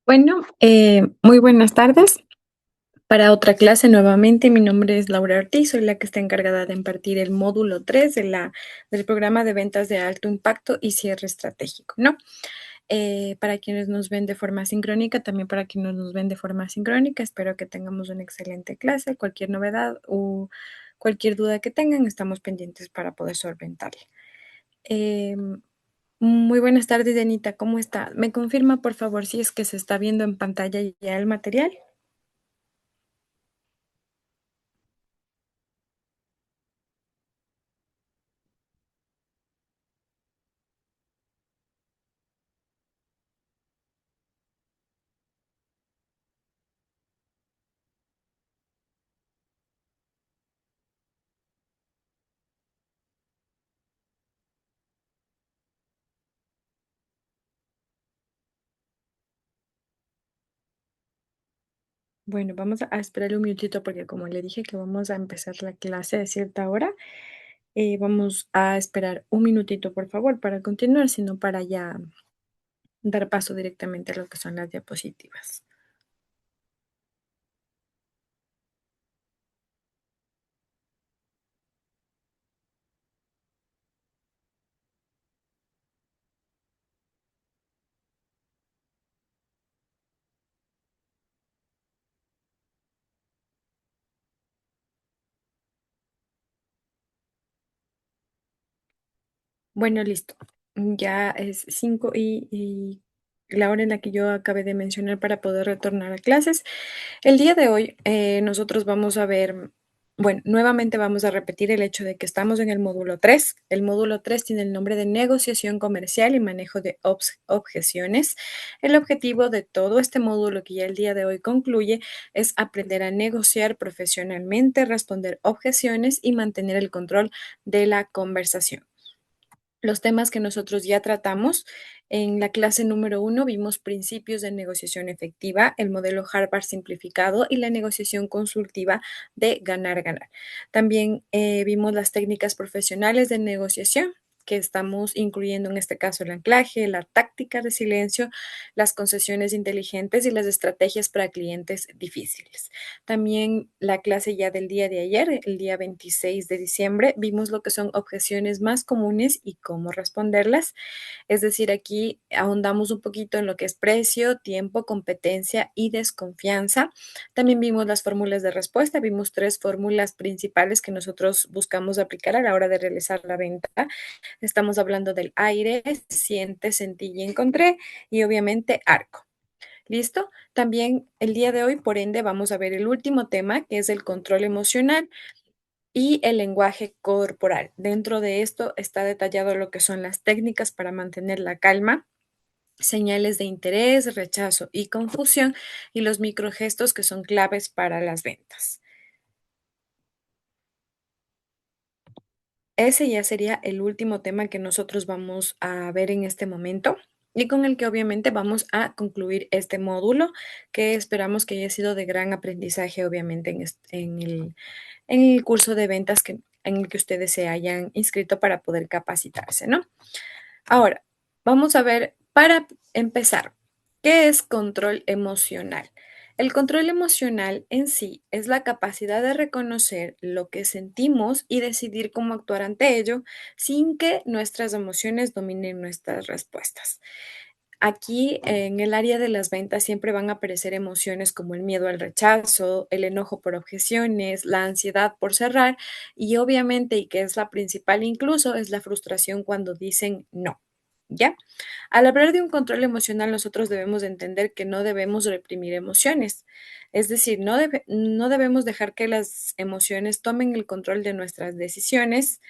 Bueno, muy buenas tardes. Para otra clase nuevamente, mi nombre es Laura Ortiz, soy la que está encargada de impartir el módulo 3 del programa de ventas de alto impacto y cierre estratégico, ¿no? Para quienes nos ven de forma sincrónica, también para quienes nos ven de forma sincrónica, espero que tengamos una excelente clase. Cualquier novedad o cualquier duda que tengan, estamos pendientes para poder solventarla. Em, Muy buenas tardes, Anita, ¿cómo está? ¿Me confirma, por favor, si es que se está viendo en pantalla ya el material? Bueno, vamos a esperar un minutito porque como le dije que vamos a empezar la clase a cierta hora, vamos a esperar un minutito, por favor, para continuar, sino para ya dar paso directamente a lo que son las diapositivas. Bueno, listo. Ya es 5 y la hora en la que yo acabé de mencionar para poder retornar a clases. El día de hoy nosotros vamos a ver, bueno, nuevamente vamos a repetir el hecho de que estamos en el módulo 3. El módulo 3 tiene el nombre de negociación comercial y manejo de objeciones. El objetivo de todo este módulo que ya el día de hoy concluye es aprender a negociar profesionalmente, responder objeciones y mantener el control de la conversación. Los temas que nosotros ya tratamos en la clase número 1 vimos principios de negociación efectiva, el modelo Harvard simplificado y la negociación consultiva de ganar-ganar. También vimos las técnicas profesionales de negociación que estamos incluyendo en este caso el anclaje, la táctica de silencio, las concesiones inteligentes y las estrategias para clientes difíciles. También la clase ya del día de ayer, el día 26 de diciembre, vimos lo que son objeciones más comunes y cómo responderlas. Es decir, aquí ahondamos un poquito en lo que es precio, tiempo, competencia y desconfianza. También vimos las fórmulas de respuesta, vimos 3 fórmulas principales que nosotros buscamos aplicar a la hora de realizar la venta. Estamos hablando del aire, siente, sentí y encontré y obviamente arco. ¿Listo? También el día de hoy, por ende, vamos a ver el último tema, que es el control emocional y el lenguaje corporal. Dentro de esto está detallado lo que son las técnicas para mantener la calma, señales de interés, rechazo y confusión y los microgestos que son claves para las ventas. Ese ya sería el último tema que nosotros vamos a ver en este momento y con el que obviamente vamos a concluir este módulo que esperamos que haya sido de gran aprendizaje obviamente en el curso de ventas en el que ustedes se hayan inscrito para poder capacitarse, ¿no? Ahora, vamos a ver, para empezar, ¿qué es control emocional? El control emocional en sí es la capacidad de reconocer lo que sentimos y decidir cómo actuar ante ello sin que nuestras emociones dominen nuestras respuestas. Aquí en el área de las ventas siempre van a aparecer emociones como el miedo al rechazo, el enojo por objeciones, la ansiedad por cerrar y obviamente, y que es la principal incluso, es la frustración cuando dicen no. ¿Ya? Al hablar de un control emocional, nosotros debemos de entender que no debemos reprimir emociones. Es decir, no debemos dejar que las emociones tomen el control de nuestras decisiones.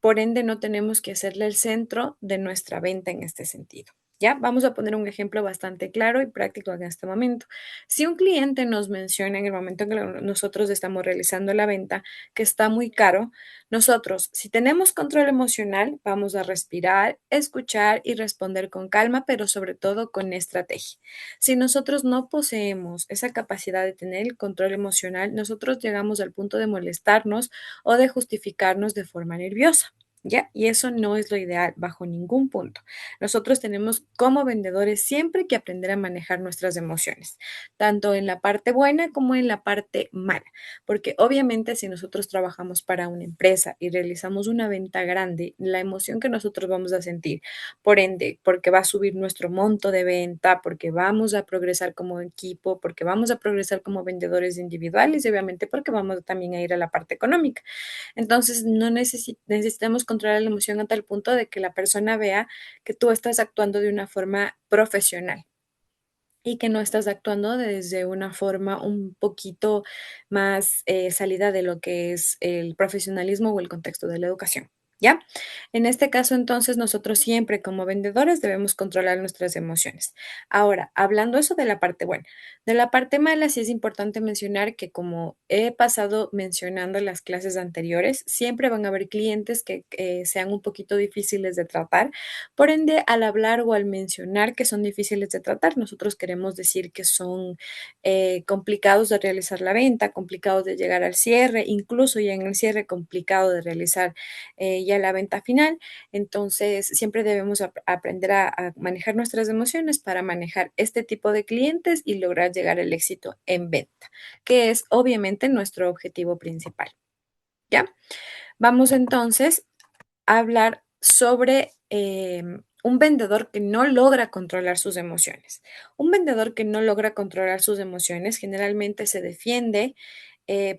Por ende, no tenemos que hacerle el centro de nuestra venta en este sentido. ¿Ya? Vamos a poner un ejemplo bastante claro y práctico en este momento. Si un cliente nos menciona en el momento en que nosotros estamos realizando la venta que está muy caro, nosotros, si tenemos control emocional, vamos a respirar, escuchar y responder con calma, pero sobre todo con estrategia. Si nosotros no poseemos esa capacidad de tener el control emocional, nosotros llegamos al punto de molestarnos o de justificarnos de forma nerviosa. ¿ya? Y eso no es lo ideal bajo ningún punto. Nosotros tenemos como vendedores siempre que aprender a manejar nuestras emociones, tanto en la parte buena como en la parte mala, porque obviamente si nosotros trabajamos para una empresa y realizamos una venta grande, la emoción que nosotros vamos a sentir, por ende, porque va a subir nuestro monto de venta, porque vamos a progresar como equipo, porque vamos a progresar como vendedores individuales y obviamente porque vamos también a ir a la parte económica. Entonces, no necesitamos controlar la emoción a tal punto de que la persona vea que tú estás actuando de una forma profesional y que no estás actuando desde una forma un poquito más salida de lo que es el profesionalismo o el contexto de la educación. ¿Ya? En este caso, entonces, nosotros siempre como vendedores debemos controlar nuestras emociones. Ahora, hablando eso de la parte buena, de la parte mala, sí es importante mencionar que como he pasado mencionando en las clases anteriores, siempre van a haber clientes que sean un poquito difíciles de tratar. Por ende, al hablar o al mencionar que son difíciles de tratar, nosotros queremos decir que son complicados de realizar la venta, complicados de llegar al cierre, incluso ya en el cierre complicado de realizar ya la venta final. Entonces, siempre debemos aprender a manejar nuestras emociones para manejar este tipo de clientes y lograr llegar al éxito en venta, que es obviamente nuestro objetivo principal. ¿Ya? Vamos entonces hablar sobre un vendedor que no logra controlar sus emociones. Un vendedor que no logra controlar sus emociones generalmente se defiende,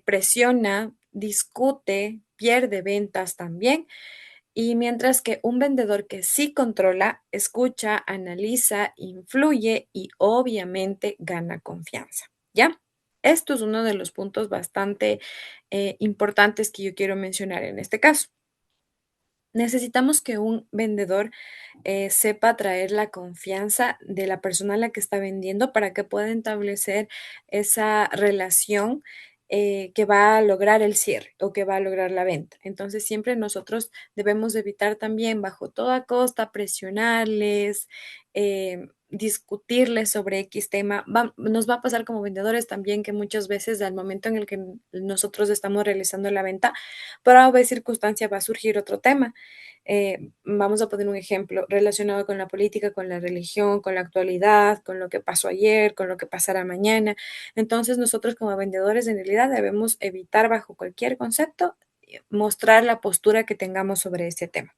presiona, discute, pierde ventas también. Y mientras que un vendedor que sí controla, escucha, analiza, influye y obviamente gana confianza. ¿Ya? Esto es uno de los puntos bastante importantes que yo quiero mencionar en este caso. Necesitamos que un vendedor sepa atraer la confianza de la persona a la que está vendiendo para que pueda establecer esa relación que va a lograr el cierre o que va a lograr la venta. Entonces, siempre nosotros debemos evitar también bajo toda costa presionarles, discutirles sobre X tema. Nos va a pasar como vendedores también que muchas veces al momento en el que nosotros estamos realizando la venta, por alguna circunstancia va a surgir otro tema. Vamos a poner un ejemplo relacionado con la política, con la religión, con la actualidad, con lo que pasó ayer, con lo que pasará mañana. Entonces, nosotros como vendedores en realidad debemos evitar bajo cualquier concepto mostrar la postura que tengamos sobre este tema.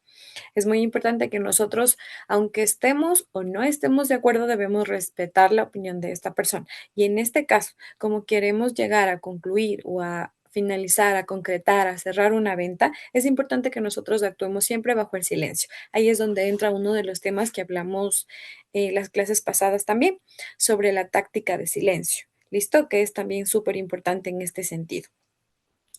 Es muy importante que nosotros, aunque estemos o no estemos de acuerdo, debemos respetar la opinión de esta persona. Y en este caso, como queremos llegar a concluir o a finalizar, a concretar, a cerrar una venta, es importante que nosotros actuemos siempre bajo el silencio. Ahí es donde entra uno de los temas que hablamos las clases pasadas también, sobre la táctica de silencio. ¿Listo? Que es también súper importante en este sentido.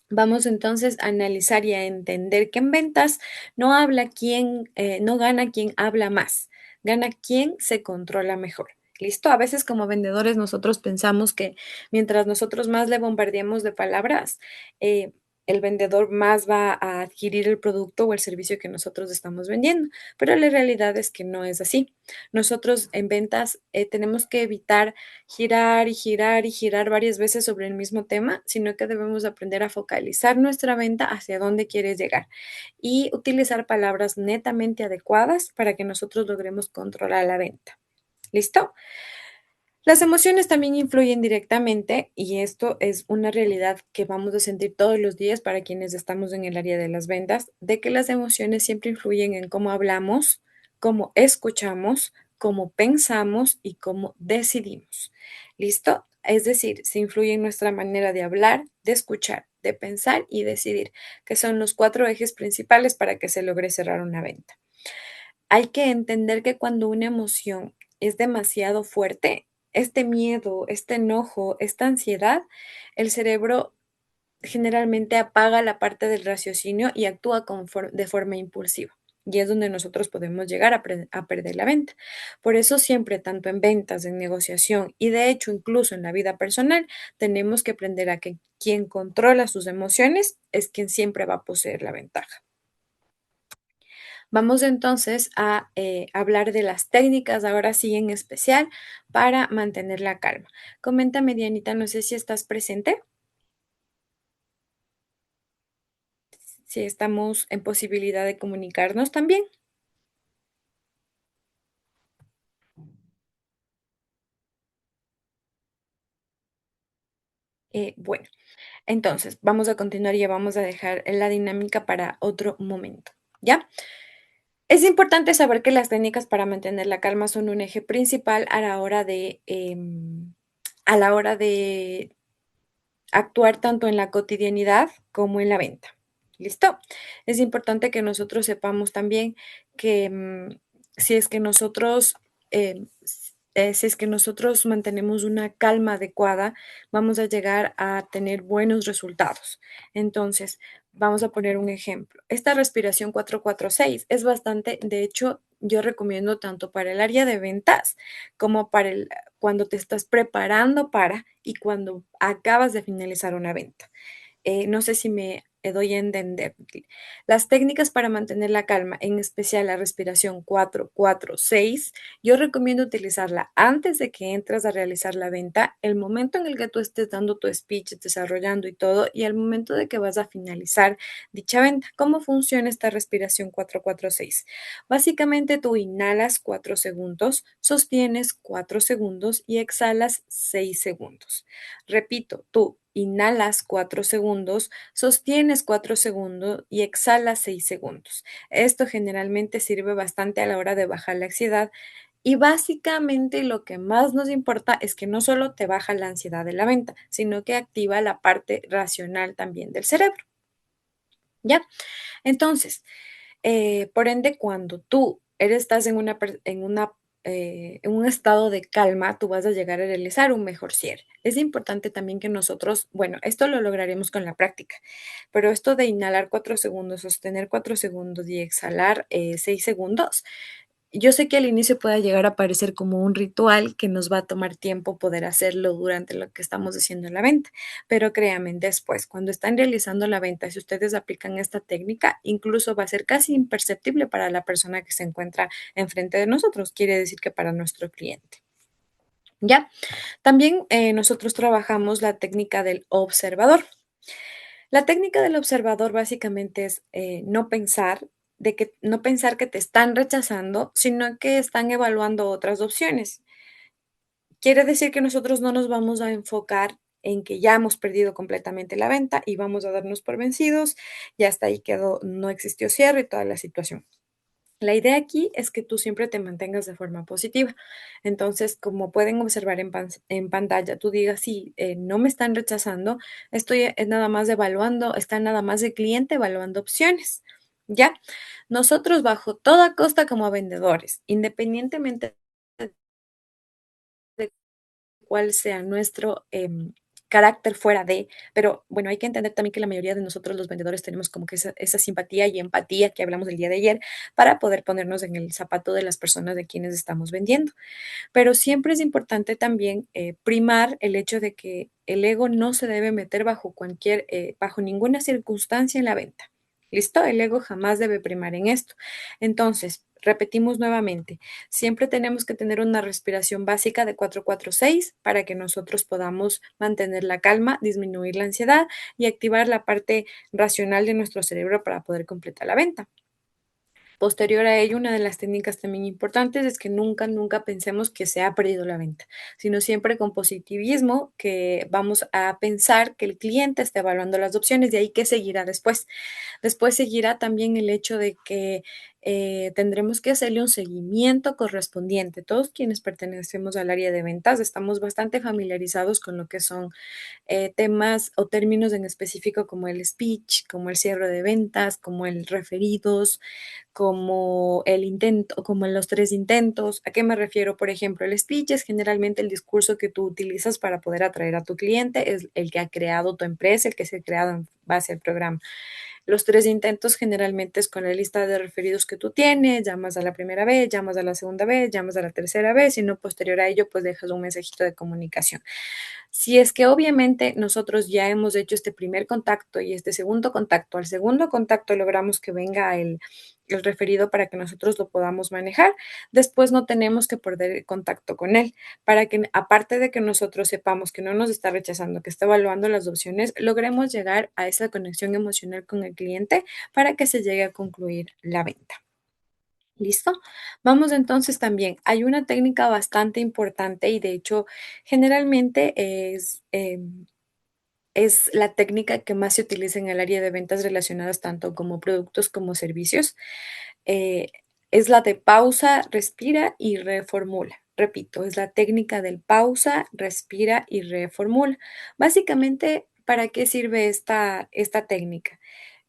Vamos entonces a analizar y a entender que en ventas no gana quien habla más, gana quien se controla mejor. ¿Listo? A veces como vendedores nosotros pensamos que mientras nosotros más le bombardeemos de palabras, eh, el vendedor más va a adquirir el producto o el servicio que nosotros estamos vendiendo, pero la realidad es que no es así. Nosotros en ventas tenemos que evitar girar y girar y girar varias veces sobre el mismo tema, sino que debemos aprender a focalizar nuestra venta hacia dónde quieres llegar y utilizar palabras netamente adecuadas para que nosotros logremos controlar la venta. ¿Listo? Las emociones también influyen directamente y esto es una realidad que vamos a sentir todos los días para quienes estamos en el área de las ventas, de que las emociones siempre influyen en cómo hablamos, cómo escuchamos, cómo pensamos y cómo decidimos. ¿Listo? Es decir, se influye en nuestra manera de hablar, de escuchar, de pensar y decidir, que son los cuatro ejes principales para que se logre cerrar una venta. Hay que entender que cuando una emoción es demasiado fuerte, este miedo, este enojo, esta ansiedad, el cerebro generalmente apaga la parte del raciocinio y actúa de forma impulsiva. Y es donde nosotros podemos llegar a perder la venta. Por eso siempre, tanto en ventas, en negociación y de hecho incluso en la vida personal, tenemos que aprender a que quien controla sus emociones es quien siempre va a poseer la ventaja. Vamos entonces a hablar de las técnicas, ahora sí en especial, para mantener la calma. Coméntame, Dianita, no sé si estás presente. si estamos en posibilidad de comunicarnos también. Bueno, entonces vamos a continuar y ya vamos a dejar la dinámica para otro momento, ¿ya? Es importante saber que las técnicas para mantener la calma son un eje principal a la hora de actuar tanto en la cotidianidad como en la venta. ¿Listo? Es importante que nosotros sepamos también que si es que nosotros, si es que nosotros mantenemos una calma adecuada, vamos a llegar a tener buenos resultados. Entonces, vamos a poner un ejemplo. Esta respiración 4-4-6 es bastante, de hecho, yo recomiendo tanto para el área de ventas como para cuando te estás preparando para y cuando acabas de finalizar una venta. No sé si me doy a entender. Las técnicas para mantener la calma, en especial la respiración 4-4-6, yo recomiendo utilizarla antes de que entres a realizar la venta, el momento en el que tú estés dando tu speech, desarrollando y todo, y el momento de que vas a finalizar dicha venta. ¿Cómo funciona esta respiración 4-4-6? Básicamente tú inhalas 4 segundos, sostienes 4 segundos y exhalas 6 segundos. Repito, tú inhalas 4 segundos, sostienes 4 segundos y exhalas 6 segundos. Esto generalmente sirve bastante a la hora de bajar la ansiedad y básicamente lo que más nos importa es que no solo te baja la ansiedad de la venta, sino que activa la parte racional también del cerebro. ¿Ya? Entonces, por ende, cuando tú estás en un estado de calma, tú vas a llegar a realizar un mejor cierre. Es importante también que nosotros, bueno, esto lo lograremos con la práctica, pero esto de inhalar 4 segundos, sostener 4 segundos y exhalar 6 segundos, yo sé que al inicio puede llegar a parecer como un ritual que nos va a tomar tiempo poder hacerlo durante lo que estamos haciendo en la venta, pero créanme, después, cuando están realizando la venta, si ustedes aplican esta técnica, incluso va a ser casi imperceptible para la persona que se encuentra enfrente de nosotros, quiere decir que para nuestro cliente. ¿Ya? También nosotros trabajamos la técnica del observador. La técnica del observador básicamente es no pensar que te están rechazando, sino que están evaluando otras opciones. Quiere decir que nosotros no nos vamos a enfocar en que ya hemos perdido completamente la venta y vamos a darnos por vencidos, ya hasta ahí quedó, no existió cierre y toda la situación. La idea aquí es que tú siempre te mantengas de forma positiva. Entonces, como pueden observar en pantalla, tú digas, sí, no me están rechazando, estoy nada más evaluando, está nada más el cliente evaluando opciones. ¿Ya? Nosotros bajo toda costa como vendedores, independientemente de cuál sea nuestro carácter fuera de, pero bueno, hay que entender también que la mayoría de nosotros los vendedores tenemos como que esa simpatía y empatía que hablamos el día de ayer para poder ponernos en el zapato de las personas de quienes estamos vendiendo. Pero siempre es importante también primar el hecho de que el ego no se debe meter bajo ninguna circunstancia en la venta. ¿Listo? El ego jamás debe primar en esto. Entonces, repetimos nuevamente, siempre tenemos que tener una respiración básica de 4-4-6 para que nosotros podamos mantener la calma, disminuir la ansiedad y activar la parte racional de nuestro cerebro para poder completar la venta. Posterior a ello, una de las técnicas también importantes es que nunca, nunca pensemos que se ha perdido la venta, sino siempre con positivismo que vamos a pensar que el cliente está evaluando las opciones y ahí qué seguirá después. Después seguirá también el hecho de que tendremos que hacerle un seguimiento correspondiente. Todos quienes pertenecemos al área de ventas estamos bastante familiarizados con lo que son temas o términos en específico como el speech, como el cierre de ventas, como el referidos, como el intento, como en los 3 intentos. ¿A qué me refiero? Por ejemplo, el speech es generalmente el discurso que tú utilizas para poder atraer a tu cliente, es el que ha creado tu empresa, el que se ha creado en base al programa. Los 3 intentos generalmente es con la lista de referidos que tú tienes, llamas a la primera vez, llamas a la segunda vez, llamas a la tercera vez y no posterior a ello, pues dejas un mensajito de comunicación. Si es que obviamente nosotros ya hemos hecho este primer contacto y este segundo contacto, al segundo contacto logramos que venga el referido para que nosotros lo podamos manejar, después no tenemos que perder el contacto con él, para que aparte de que nosotros sepamos que no nos está rechazando, que está evaluando las opciones, logremos llegar a esa conexión emocional con el cliente para que se llegue a concluir la venta. ¿Listo? Vamos entonces también, hay una técnica bastante importante y de hecho generalmente es la técnica que más se utiliza en el área de ventas relacionadas tanto como productos como servicios. eh, es la de pausa, respira y reformula. Repito, es la técnica del pausa, respira y reformula. Básicamente, ¿para qué sirve esta técnica?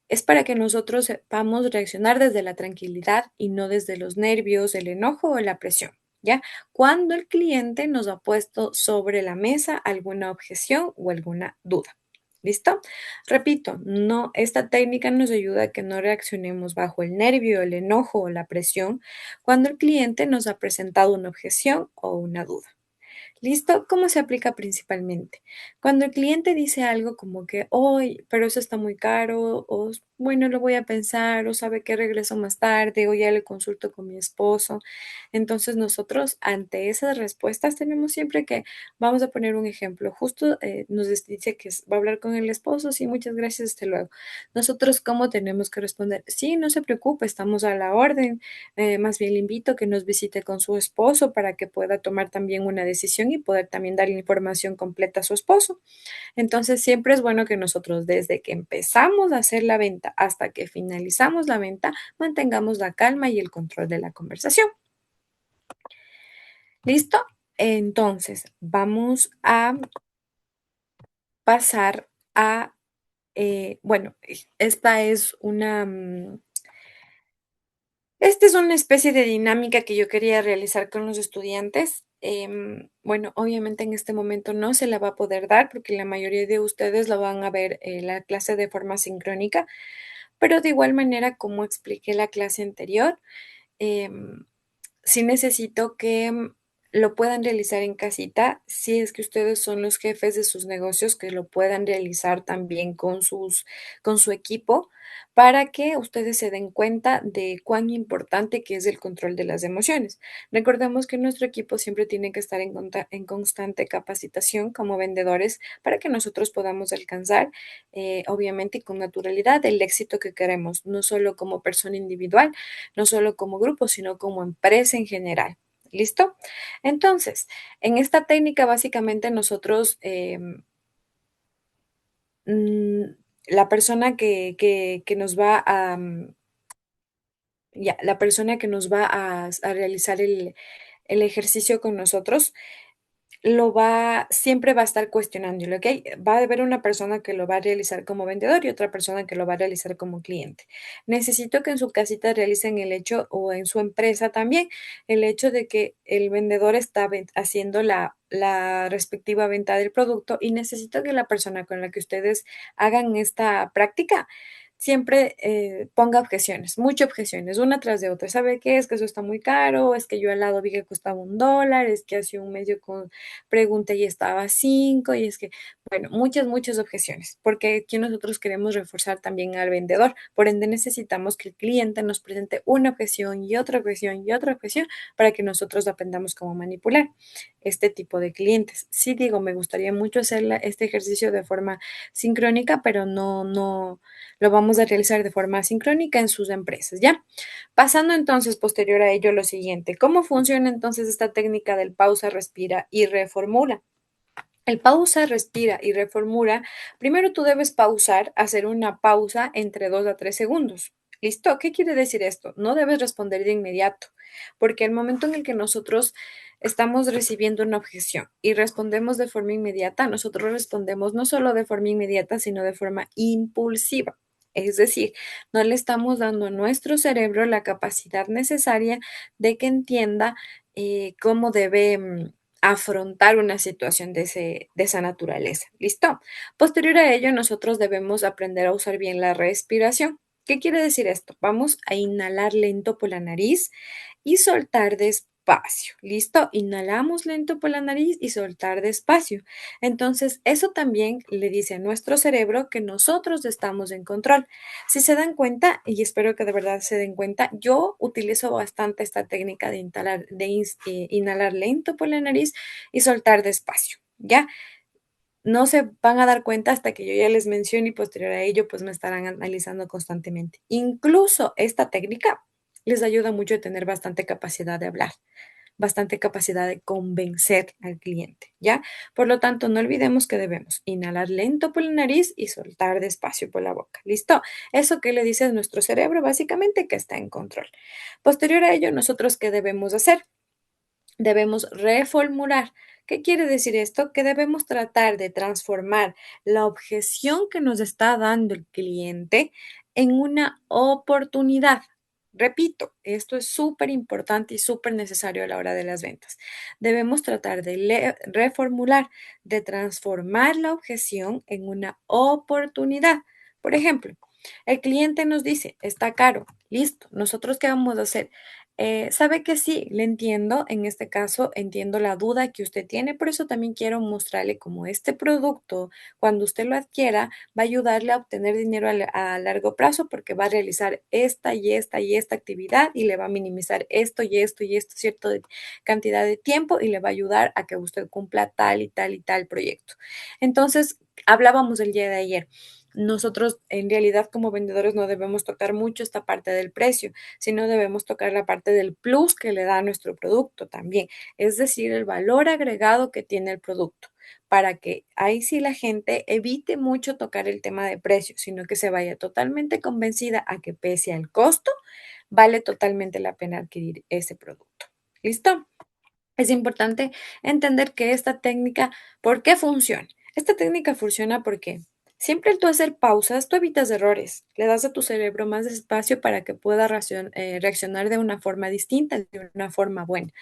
Es para que nosotros sepamos reaccionar desde la tranquilidad y no desde los nervios, el enojo o la presión, ¿ya? Cuando el cliente nos ha puesto sobre la mesa alguna objeción o alguna duda. ¿Listo? Repito, no, esta técnica nos ayuda a que no reaccionemos bajo el nervio, el enojo o la presión cuando el cliente nos ha presentado una objeción o una duda. ¿Listo? ¿Cómo se aplica principalmente? Cuando el cliente dice algo como que, hoy, pero eso está muy caro, o bueno, lo voy a pensar, o sabe que regreso más tarde, o ya le consulto con mi esposo. Entonces nosotros ante esas respuestas tenemos siempre que, vamos a poner un ejemplo, justo nos dice que va a hablar con el esposo, sí, muchas gracias, hasta luego. Nosotros, ¿cómo tenemos que responder? Sí, no se preocupe, estamos a la orden. Más bien le invito a que nos visite con su esposo para que pueda tomar también una decisión y poder también darle información completa a su esposo. Entonces, siempre es bueno que nosotros desde que empezamos a hacer la venta hasta que finalizamos la venta, mantengamos la calma y el control de la conversación. ¿Listo? Entonces, vamos a pasar a, bueno, esta es esta es una especie de dinámica que yo quería realizar con los estudiantes. Bueno, obviamente en este momento no se la va a poder dar porque la mayoría de ustedes la van a ver la clase de forma sincrónica, pero de igual manera, como expliqué la clase anterior, em, sí necesito que lo puedan realizar en casita, si es que ustedes son los jefes de sus negocios, que lo puedan realizar también con su equipo, para que ustedes se den cuenta de cuán importante que es el control de las emociones. Recordemos que nuestro equipo siempre tiene que estar en constante capacitación como vendedores para que nosotros podamos alcanzar, obviamente, y con naturalidad el éxito que queremos, no solo como persona individual, no solo como grupo, sino como empresa en general. ¿Listo? Entonces, en esta técnica básicamente nosotros, mm, la persona que nos va a, ya, la persona que nos va a realizar el ejercicio con nosotros, siempre va a estar cuestionándolo, ¿ok? Va a haber una persona que lo va a realizar como vendedor y otra persona que lo va a realizar como cliente. Necesito que en su casita realicen el hecho o en su empresa también, el hecho de que el vendedor está haciendo la respectiva venta del producto y necesito que la persona con la que ustedes hagan esta práctica siempre ponga objeciones, muchas objeciones, una tras de otra. ¿Sabe qué? Es que eso está muy caro, es que yo al lado vi que costaba $1, es que hace un medio con pregunté y estaba a 5 y es que, bueno, muchas objeciones, porque aquí nosotros queremos reforzar también al vendedor, por ende necesitamos que el cliente nos presente una objeción y otra objeción y otra objeción para que nosotros aprendamos cómo manipular este tipo de clientes. Sí digo, me gustaría mucho hacer este ejercicio de forma sincrónica, pero no lo vamos a realizar de forma sincrónica en sus empresas, ¿ya? Pasando entonces posterior a ello lo siguiente, ¿cómo funciona entonces esta técnica del pausa, respira y reformula? El pausa, respira y reformula. Primero tú debes pausar, hacer una pausa entre 2 a 3 segundos. ¿Listo? ¿Qué quiere decir esto? No debes responder de inmediato, porque el momento en el que nosotros estamos recibiendo una objeción y respondemos de forma inmediata, nosotros respondemos no solo de forma inmediata, sino de forma impulsiva. Es decir, no le estamos dando a nuestro cerebro la capacidad necesaria de que entienda cómo debe afrontar una situación de esa naturaleza. ¿Listo? Posterior a ello, nosotros debemos aprender a usar bien la respiración. ¿Qué quiere decir esto? Vamos a inhalar lento por la nariz y soltar despacio. ¿Listo? Inhalamos lento por la nariz y soltar despacio. Entonces, eso también le dice a nuestro cerebro que nosotros estamos en control. Si se dan cuenta, y espero que de verdad se den cuenta, yo utilizo bastante esta técnica de inhalar lento por la nariz y soltar despacio. ¿Ya? No se van a dar cuenta hasta que yo ya les mencione y posterior a ello, pues me estarán analizando constantemente. Incluso esta técnica les ayuda mucho a tener bastante capacidad de hablar, bastante capacidad de convencer al cliente, ¿ya? Por lo tanto, no olvidemos que debemos inhalar lento por la nariz y soltar despacio por la boca. ¿Listo? Eso que le dice a nuestro cerebro, básicamente que está en control. Posterior a ello, nosotros, ¿qué debemos hacer? Debemos reformular. ¿Qué quiere decir esto? Que debemos tratar de transformar la objeción que nos está dando el cliente en una oportunidad. Repito, esto es súper importante y súper necesario a la hora de las ventas. Debemos tratar de reformular, de transformar la objeción en una oportunidad. Por ejemplo, el cliente nos dice, está caro, listo. ¿Nosotros qué vamos a hacer? Sabe que sí, le entiendo, en este caso entiendo la duda que usted tiene, por eso también quiero mostrarle cómo este producto, cuando usted lo adquiera, va a ayudarle a obtener dinero a largo plazo porque va a realizar esta y esta y esta actividad y le va a minimizar esto y esto, cierta cantidad de tiempo y le va a ayudar a que usted cumpla tal y tal y tal proyecto. Entonces, hablábamos el día de ayer. Nosotros en realidad como vendedores no debemos tocar mucho esta parte del precio, sino debemos tocar la parte del plus que le da a nuestro producto también, es decir, el valor agregado que tiene el producto, para que ahí sí la gente evite mucho tocar el tema de precio, sino que se vaya totalmente convencida a que pese al costo, vale totalmente la pena adquirir ese producto. ¿Listo? Es importante entender que esta técnica, ¿por qué funciona? Esta técnica funciona porque siempre al tú hacer pausas, tú evitas errores, le das a tu cerebro más espacio para que pueda reaccionar de una forma distinta, de una forma buena.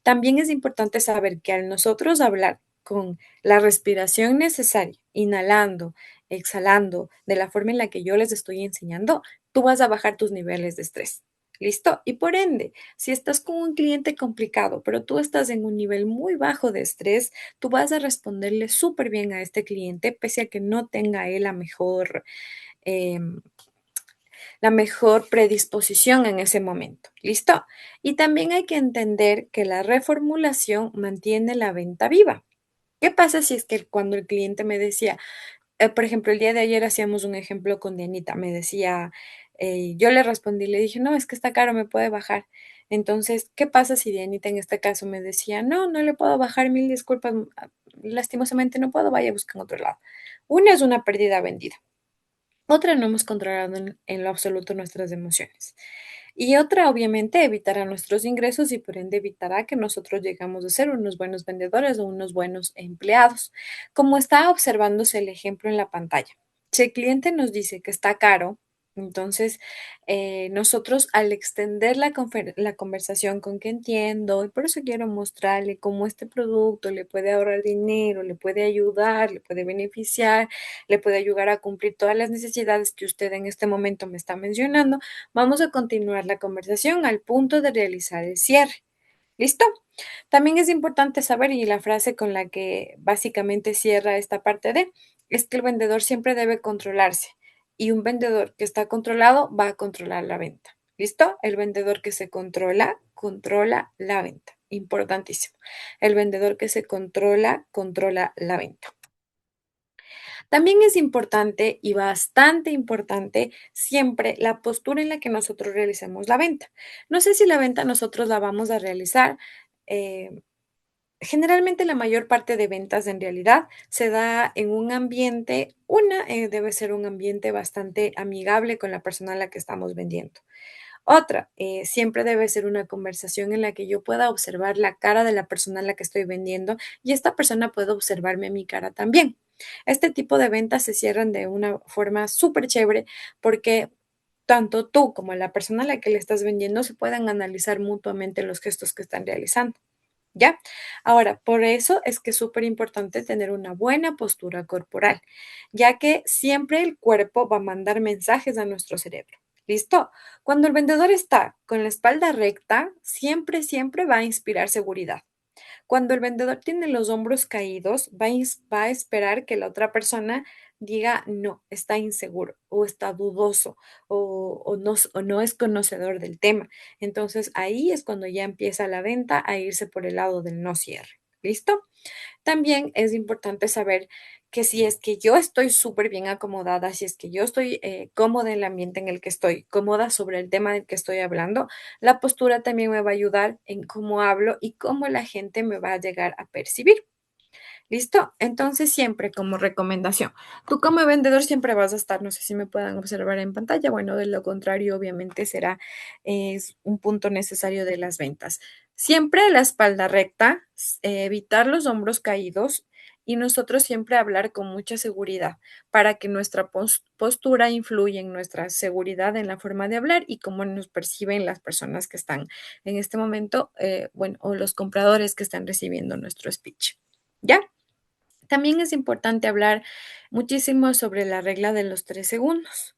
También es importante saber que al nosotros hablar con la respiración necesaria, inhalando, exhalando, de la forma en la que yo les estoy enseñando, tú vas a bajar tus niveles de estrés. ¿Listo? Y por ende, si estás con un cliente complicado, pero tú estás en un nivel muy bajo de estrés, tú vas a responderle súper bien a este cliente, pese a que no tenga él em, la mejor predisposición en ese momento. ¿Listo? Y también hay que entender que la reformulación mantiene la venta viva. ¿Qué pasa si es que cuando el cliente me decía, por ejemplo, el día de ayer hacíamos un ejemplo con Dianita, me decía, yo le respondí, le dije, no, es que está caro, me puede bajar. Entonces, ¿qué pasa si Dianita en este caso me decía, no, no le puedo bajar, mil disculpas, lastimosamente no puedo, vaya, busca en otro lado? Una es una pérdida vendida. Otra, no hemos controlado en lo absoluto nuestras emociones. Y otra, obviamente, evitará nuestros ingresos y por ende evitará que nosotros llegamos a ser unos buenos vendedores o unos buenos empleados. Como está observándose el ejemplo en la pantalla. Si el cliente nos dice que está caro, entonces nosotros al extender la conversación con que entiendo, y por eso quiero mostrarle cómo este producto le puede ahorrar dinero, le puede ayudar, le puede beneficiar, le puede ayudar a cumplir todas las necesidades que usted en este momento me está mencionando, vamos a continuar la conversación al punto de realizar el cierre. ¿Listo? También es importante saber, y la frase con la que básicamente cierra esta parte de, es que el vendedor siempre debe controlarse y un vendedor que está controlado va a controlar la venta. ¿Listo? El vendedor que se controla, controla la venta. Importantísimo. El vendedor que se controla, controla la venta. También es importante y bastante importante siempre la postura en la que nosotros realicemos la venta. No sé si la venta nosotros la vamos a realizar. eh, Generalmente la mayor parte de ventas en realidad se da en un ambiente, debe ser un ambiente bastante amigable con la persona a la que estamos vendiendo. Otra, siempre debe ser una conversación en la que yo pueda observar la cara de la persona a la que estoy vendiendo y esta persona pueda observarme mi cara también. Este tipo de ventas se cierran de una forma súper chévere porque tanto tú como la persona a la que le estás vendiendo se puedan analizar mutuamente los gestos que están realizando. ¿Ya? Ahora, por eso es que es súper importante tener una buena postura corporal, ya que siempre el cuerpo va a mandar mensajes a nuestro cerebro. ¿Listo? Cuando el vendedor está con la espalda recta, siempre, siempre va a inspirar seguridad. Cuando el vendedor tiene los hombros caídos, va a esperar que la otra persona diga no, está inseguro o está dudoso o no es conocedor del tema. Entonces ahí es cuando ya empieza la venta a irse por el lado del no cierre. ¿Listo? También es importante saber que si es que yo estoy súper bien acomodada, si es que yo estoy cómoda en el ambiente en el que estoy, cómoda sobre el tema del que estoy hablando, la postura también me va a ayudar en cómo hablo y cómo la gente me va a llegar a percibir. ¿Listo? Entonces, siempre como recomendación, tú como vendedor siempre vas a estar, no sé si me puedan observar en pantalla, bueno, de lo contrario, obviamente será es un punto necesario de las ventas. Siempre la espalda recta, evitar los hombros caídos y nosotros siempre hablar con mucha seguridad para que nuestra postura influya en nuestra seguridad en la forma de hablar y cómo nos perciben las personas que están en este momento, bueno, o los compradores que están recibiendo nuestro speech. ¿Ya? También es importante hablar muchísimo sobre la regla de los 3 segundos.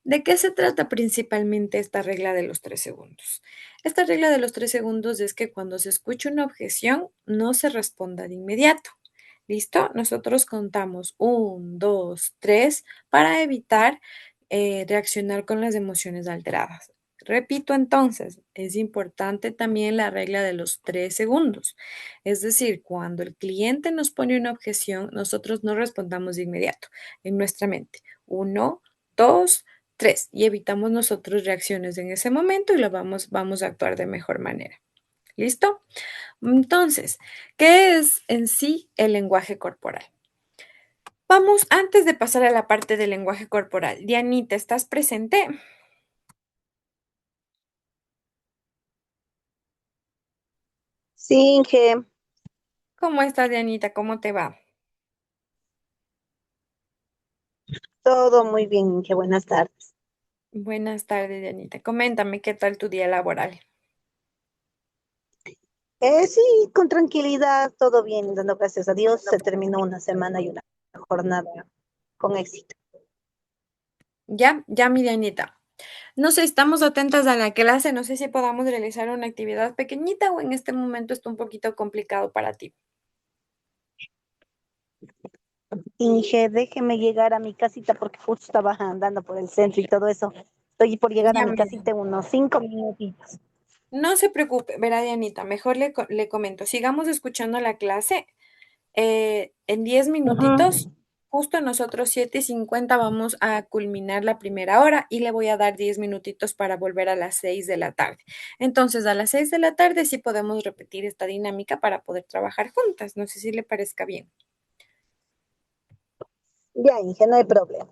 ¿De qué se trata principalmente esta regla de los 3 segundos? Esta regla de los 3 segundos es que cuando se escucha una objeción, no se responda de inmediato. ¿Listo? Nosotros contamos 1, 2, 3 para evitar reaccionar con las emociones alteradas. Repito entonces, es importante también la regla de los 3 segundos. Es decir, cuando el cliente nos pone una objeción, nosotros no respondamos de inmediato en nuestra mente. 1, 2, 3 y evitamos nosotros reacciones en ese momento y vamos a actuar de mejor manera. ¿Listo? Entonces, ¿qué es en sí el lenguaje corporal? Vamos, antes de pasar a la parte del lenguaje corporal, Dianita, ¿estás presente? Sí, Inge, ¿Cómo estás, Dianita? ¿Cómo te va? todo muy bien, Inge, buenas tardes. Buenas tardes, Dianita. Coméntame qué tal tu día laboral. Sí, con tranquilidad, todo bien, dando gracias a Dios. Se terminó una semana y una jornada con éxito. Ya, ya, mi Dianita. No sé, estamos atentas a la clase. No sé si podamos realizar una actividad pequeñita o en este momento está un poquito complicado para ti. Inge, déjeme llegar a mi casita porque justo estaba andando por el centro y todo eso. Estoy por llegar a Ya, mi mi casita en unos 5 minutitos. No se preocupe, verá, Dianita, mejor le comento. Sigamos escuchando la clase. En 10 minutitos, Ujú. justo nosotros 7:50 vamos a culminar la primera hora y le voy a dar 10 minutitos para volver a las 6 de la tarde. Entonces, a las 6 de la tarde sí podemos repetir esta dinámica para poder trabajar juntas. No sé si le parezca bien. Ya, Inge, no hay problema.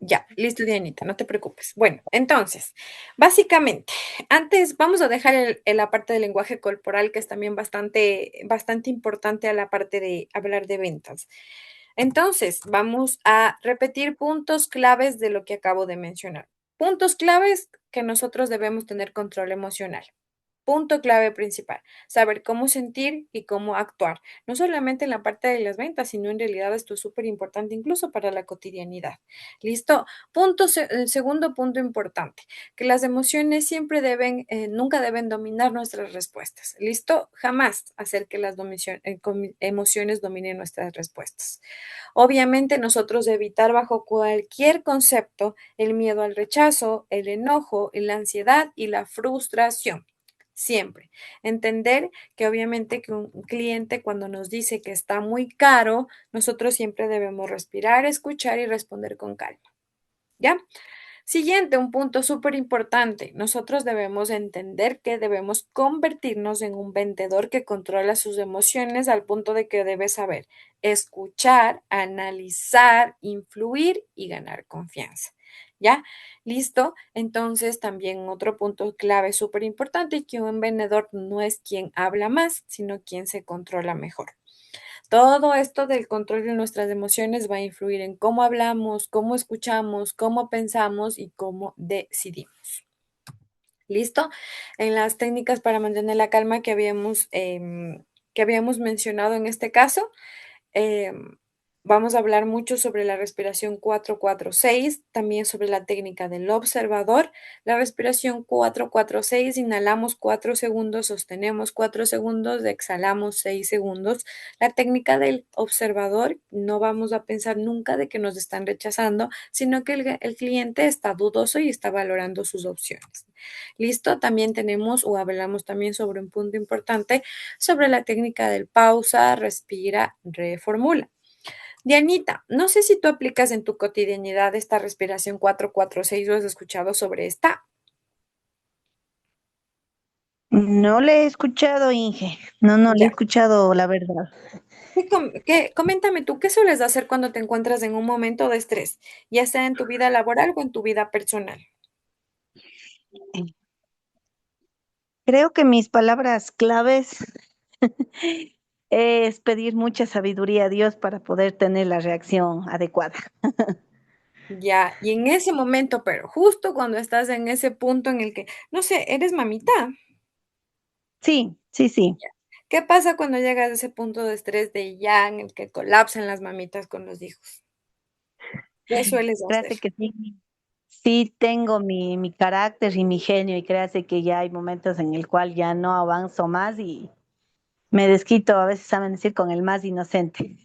Ya, listo, Dianita, no te preocupes. Bueno, entonces, básicamente, antes vamos a dejar la parte del lenguaje corporal, que es también bastante, bastante importante a la parte de hablar de ventas. Entonces, vamos a repetir puntos claves de lo que acabo de mencionar. Puntos claves que nosotros debemos tener control emocional. Punto clave principal, saber cómo sentir y cómo actuar, no solamente en la parte de las ventas, sino en realidad esto es súper importante incluso para la cotidianidad. ¿Listo? El segundo punto importante, que las emociones siempre nunca deben dominar nuestras respuestas. ¿Listo? Jamás hacer que las emociones dominen nuestras respuestas. Obviamente nosotros evitar bajo cualquier concepto el miedo al rechazo, el enojo, la ansiedad y la frustración. Siempre. Entender que obviamente que un cliente cuando nos dice que está muy caro, nosotros siempre debemos respirar, escuchar y responder con calma. ¿Ya? Siguiente, un punto súper importante. Nosotros debemos entender que debemos convertirnos en un vendedor que controla sus emociones al punto de que debe saber escuchar, analizar, influir y ganar confianza. ¿Ya? ¿Listo? Entonces, también otro punto clave súper importante, que un vendedor no es quien habla más, sino quien se controla mejor. Todo esto del control de nuestras emociones va a influir en cómo hablamos, cómo escuchamos, cómo pensamos y cómo decidimos. ¿Listo? En las técnicas para mantener la calma que habíamos mencionado en este caso, em, Vamos a hablar mucho sobre la respiración 4-4-6, también sobre la técnica del observador. La respiración 4-4-6, inhalamos 4 segundos, sostenemos 4 segundos, exhalamos 6 segundos. La técnica del observador, no vamos a pensar nunca de que nos están rechazando, sino que el cliente está dudoso y está valorando sus opciones. Listo, también tenemos o hablamos también sobre un punto importante sobre la técnica del pausa, respira, reformula. Dianita, no sé si tú aplicas en tu cotidianidad esta respiración 4-4-6 o has escuchado sobre esta. No le he escuchado, Inge. No, no le he Ya. escuchado, la verdad. Coméntame tú, ¿qué sueles hacer cuando te encuentras en un momento de estrés, ya sea en tu vida laboral o en tu vida personal? Creo que mis palabras claves es pedir mucha sabiduría a Dios para poder tener la reacción adecuada. Ya, y en ese momento, pero justo cuando estás en ese punto en el que, no sé, eres mamita. Sí, sí, sí. ¿Qué pasa cuando llegas a ese punto de estrés de ya en el que colapsan las mamitas con los hijos? ¿Qué sueles hacer? Créase que sí. Sí tengo mi carácter y mi genio y créase que ya hay momentos en el cual ya no avanzo más y me desquito, a veces saben decir, con el más inocente.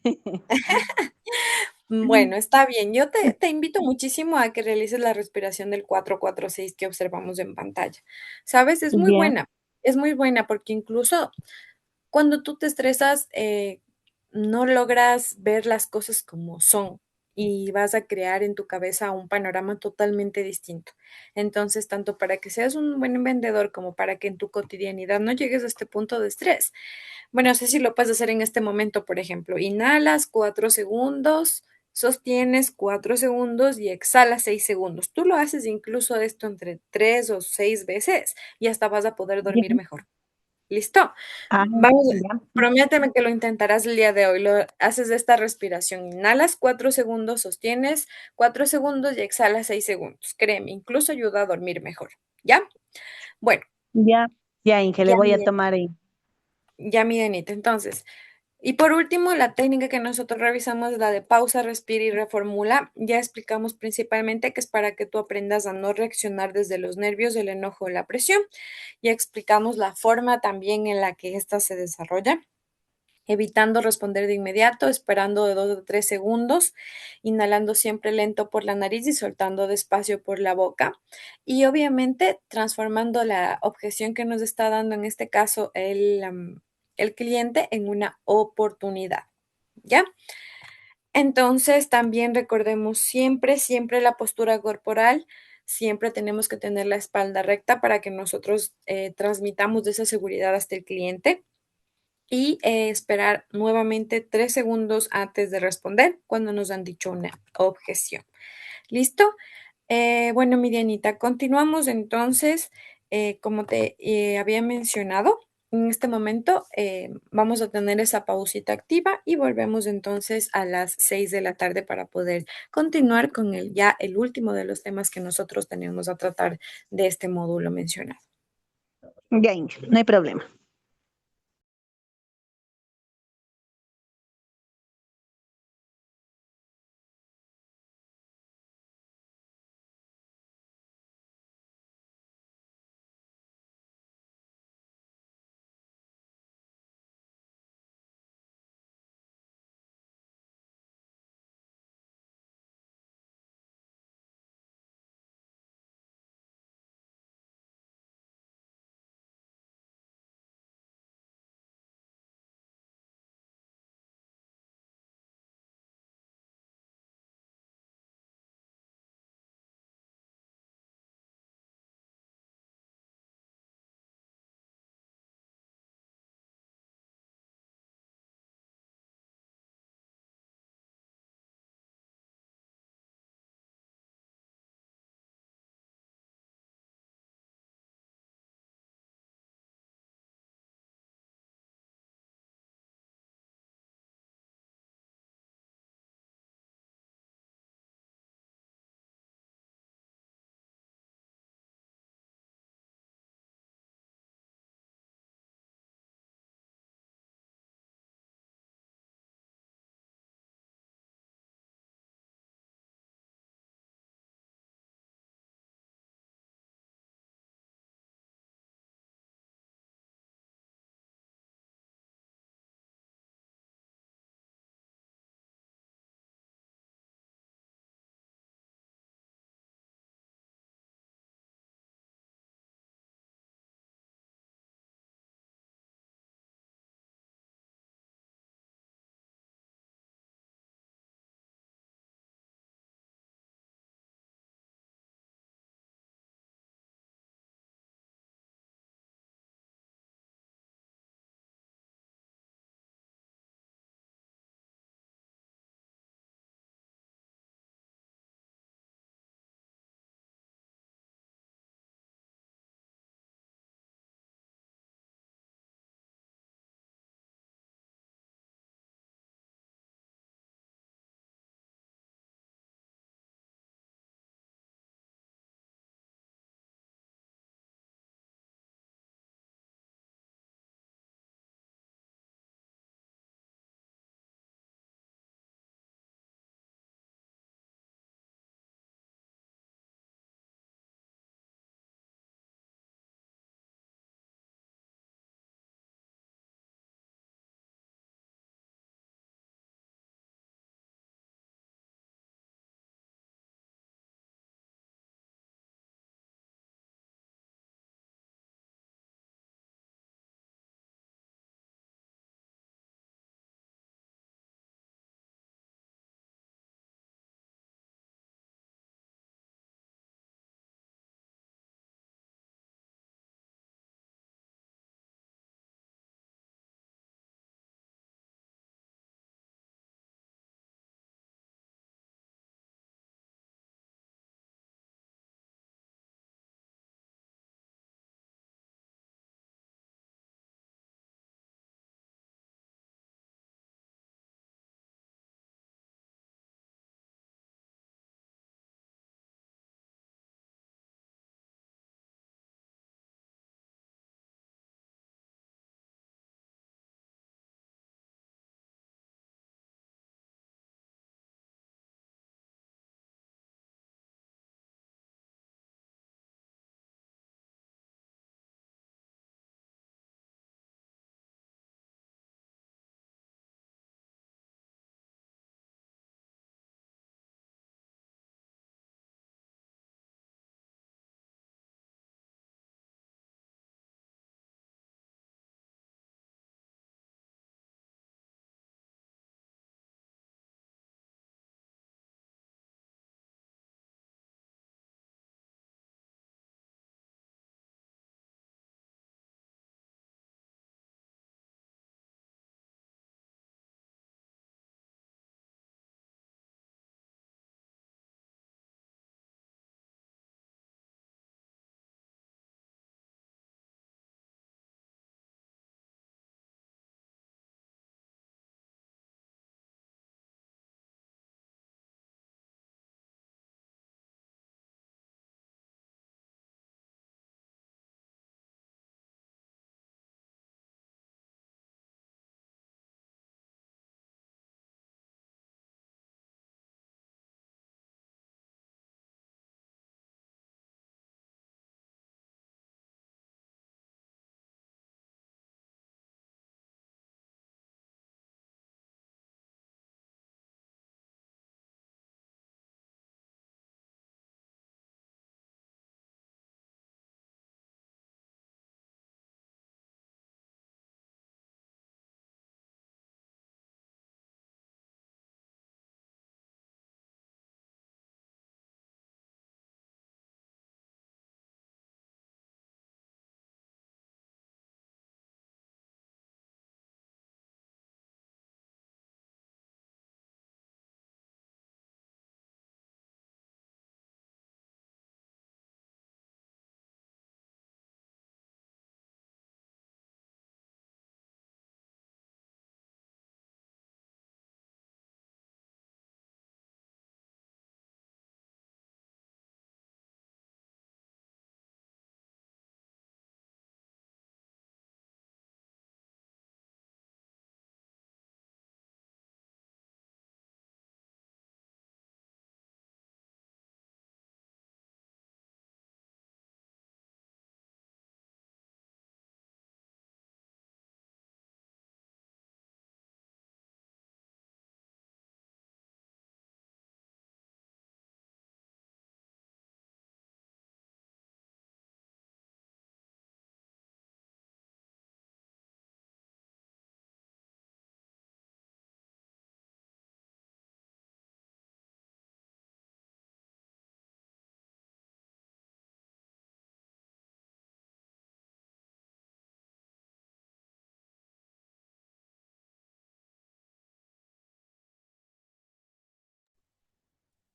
Bueno, está bien. Yo te invito muchísimo a que realices la respiración del 4-4-6 que observamos en pantalla. ¿Sabes? Ya, Es muy buena porque incluso cuando tú te estresas, no logras ver las cosas como son y vas a crear en tu cabeza un panorama totalmente distinto. Entonces, tanto para que seas un buen vendedor como para que en tu cotidianidad no llegues a este punto de estrés. Bueno, no sé si lo puedes hacer en este momento, por ejemplo. Inhalas 4 segundos, sostienes 4 segundos y exhalas 6 segundos. Tú lo haces incluso esto entre 3 o 6 veces y hasta vas a poder ya. dormir mejor. ¿Listo? Ah, Vamos, ya, prométeme que lo intentarás el día de hoy. Lo haces esta respiración. Inhalas 4 segundos, sostienes 4 segundos y exhalas 6 segundos. Créeme, incluso ayuda a dormir mejor. ¿Ya? Bueno, ya, ya, Inge, le ya, voy a mi, tomar en. ya, mi Denita. Entonces, y por último, la técnica que nosotros revisamos es la de pausa, respira y reformula. Ya explicamos principalmente que es para que tú aprendas a no reaccionar desde los nervios, el enojo o la presión. Ya explicamos la forma también en la que ésta se desarrolla, evitando responder de inmediato, esperando de 2 a 3 segundos, inhalando siempre lento por la nariz y soltando despacio por la boca. Y obviamente transformando la objeción que nos está dando en este caso el cliente en una oportunidad. ¿Ya? Entonces, también recordemos siempre, siempre la postura corporal. Siempre tenemos que tener la espalda recta para que nosotros transmitamos esa seguridad hasta el cliente y esperar nuevamente 3 segundos antes de responder cuando nos han dicho una objeción. ¿Listo? Bueno, mi Dianita, continuamos entonces, como te había mencionado, en este momento vamos a tener esa pausita activa y volvemos entonces a las 6 de la tarde para poder continuar con el último de los temas que nosotros tenemos a tratar de este módulo mencionado. Ya, Inge, no hay problema.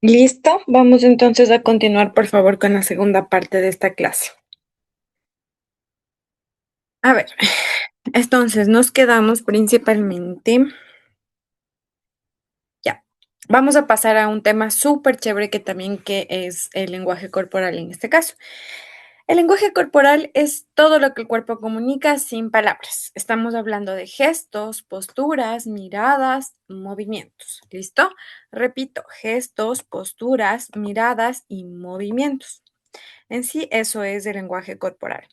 ¿Listo? Vamos entonces a continuar, por favor, con la segunda parte de esta clase. A ver, entonces nos quedamos principalmente, ya, vamos a pasar a un tema súper chévere que también que es el lenguaje corporal en este caso. El lenguaje corporal es todo lo que el cuerpo comunica sin palabras. Estamos hablando de gestos, posturas, miradas, movimientos. ¿Listo? Repito, gestos, posturas, miradas y movimientos. En sí, eso es el lenguaje corporal.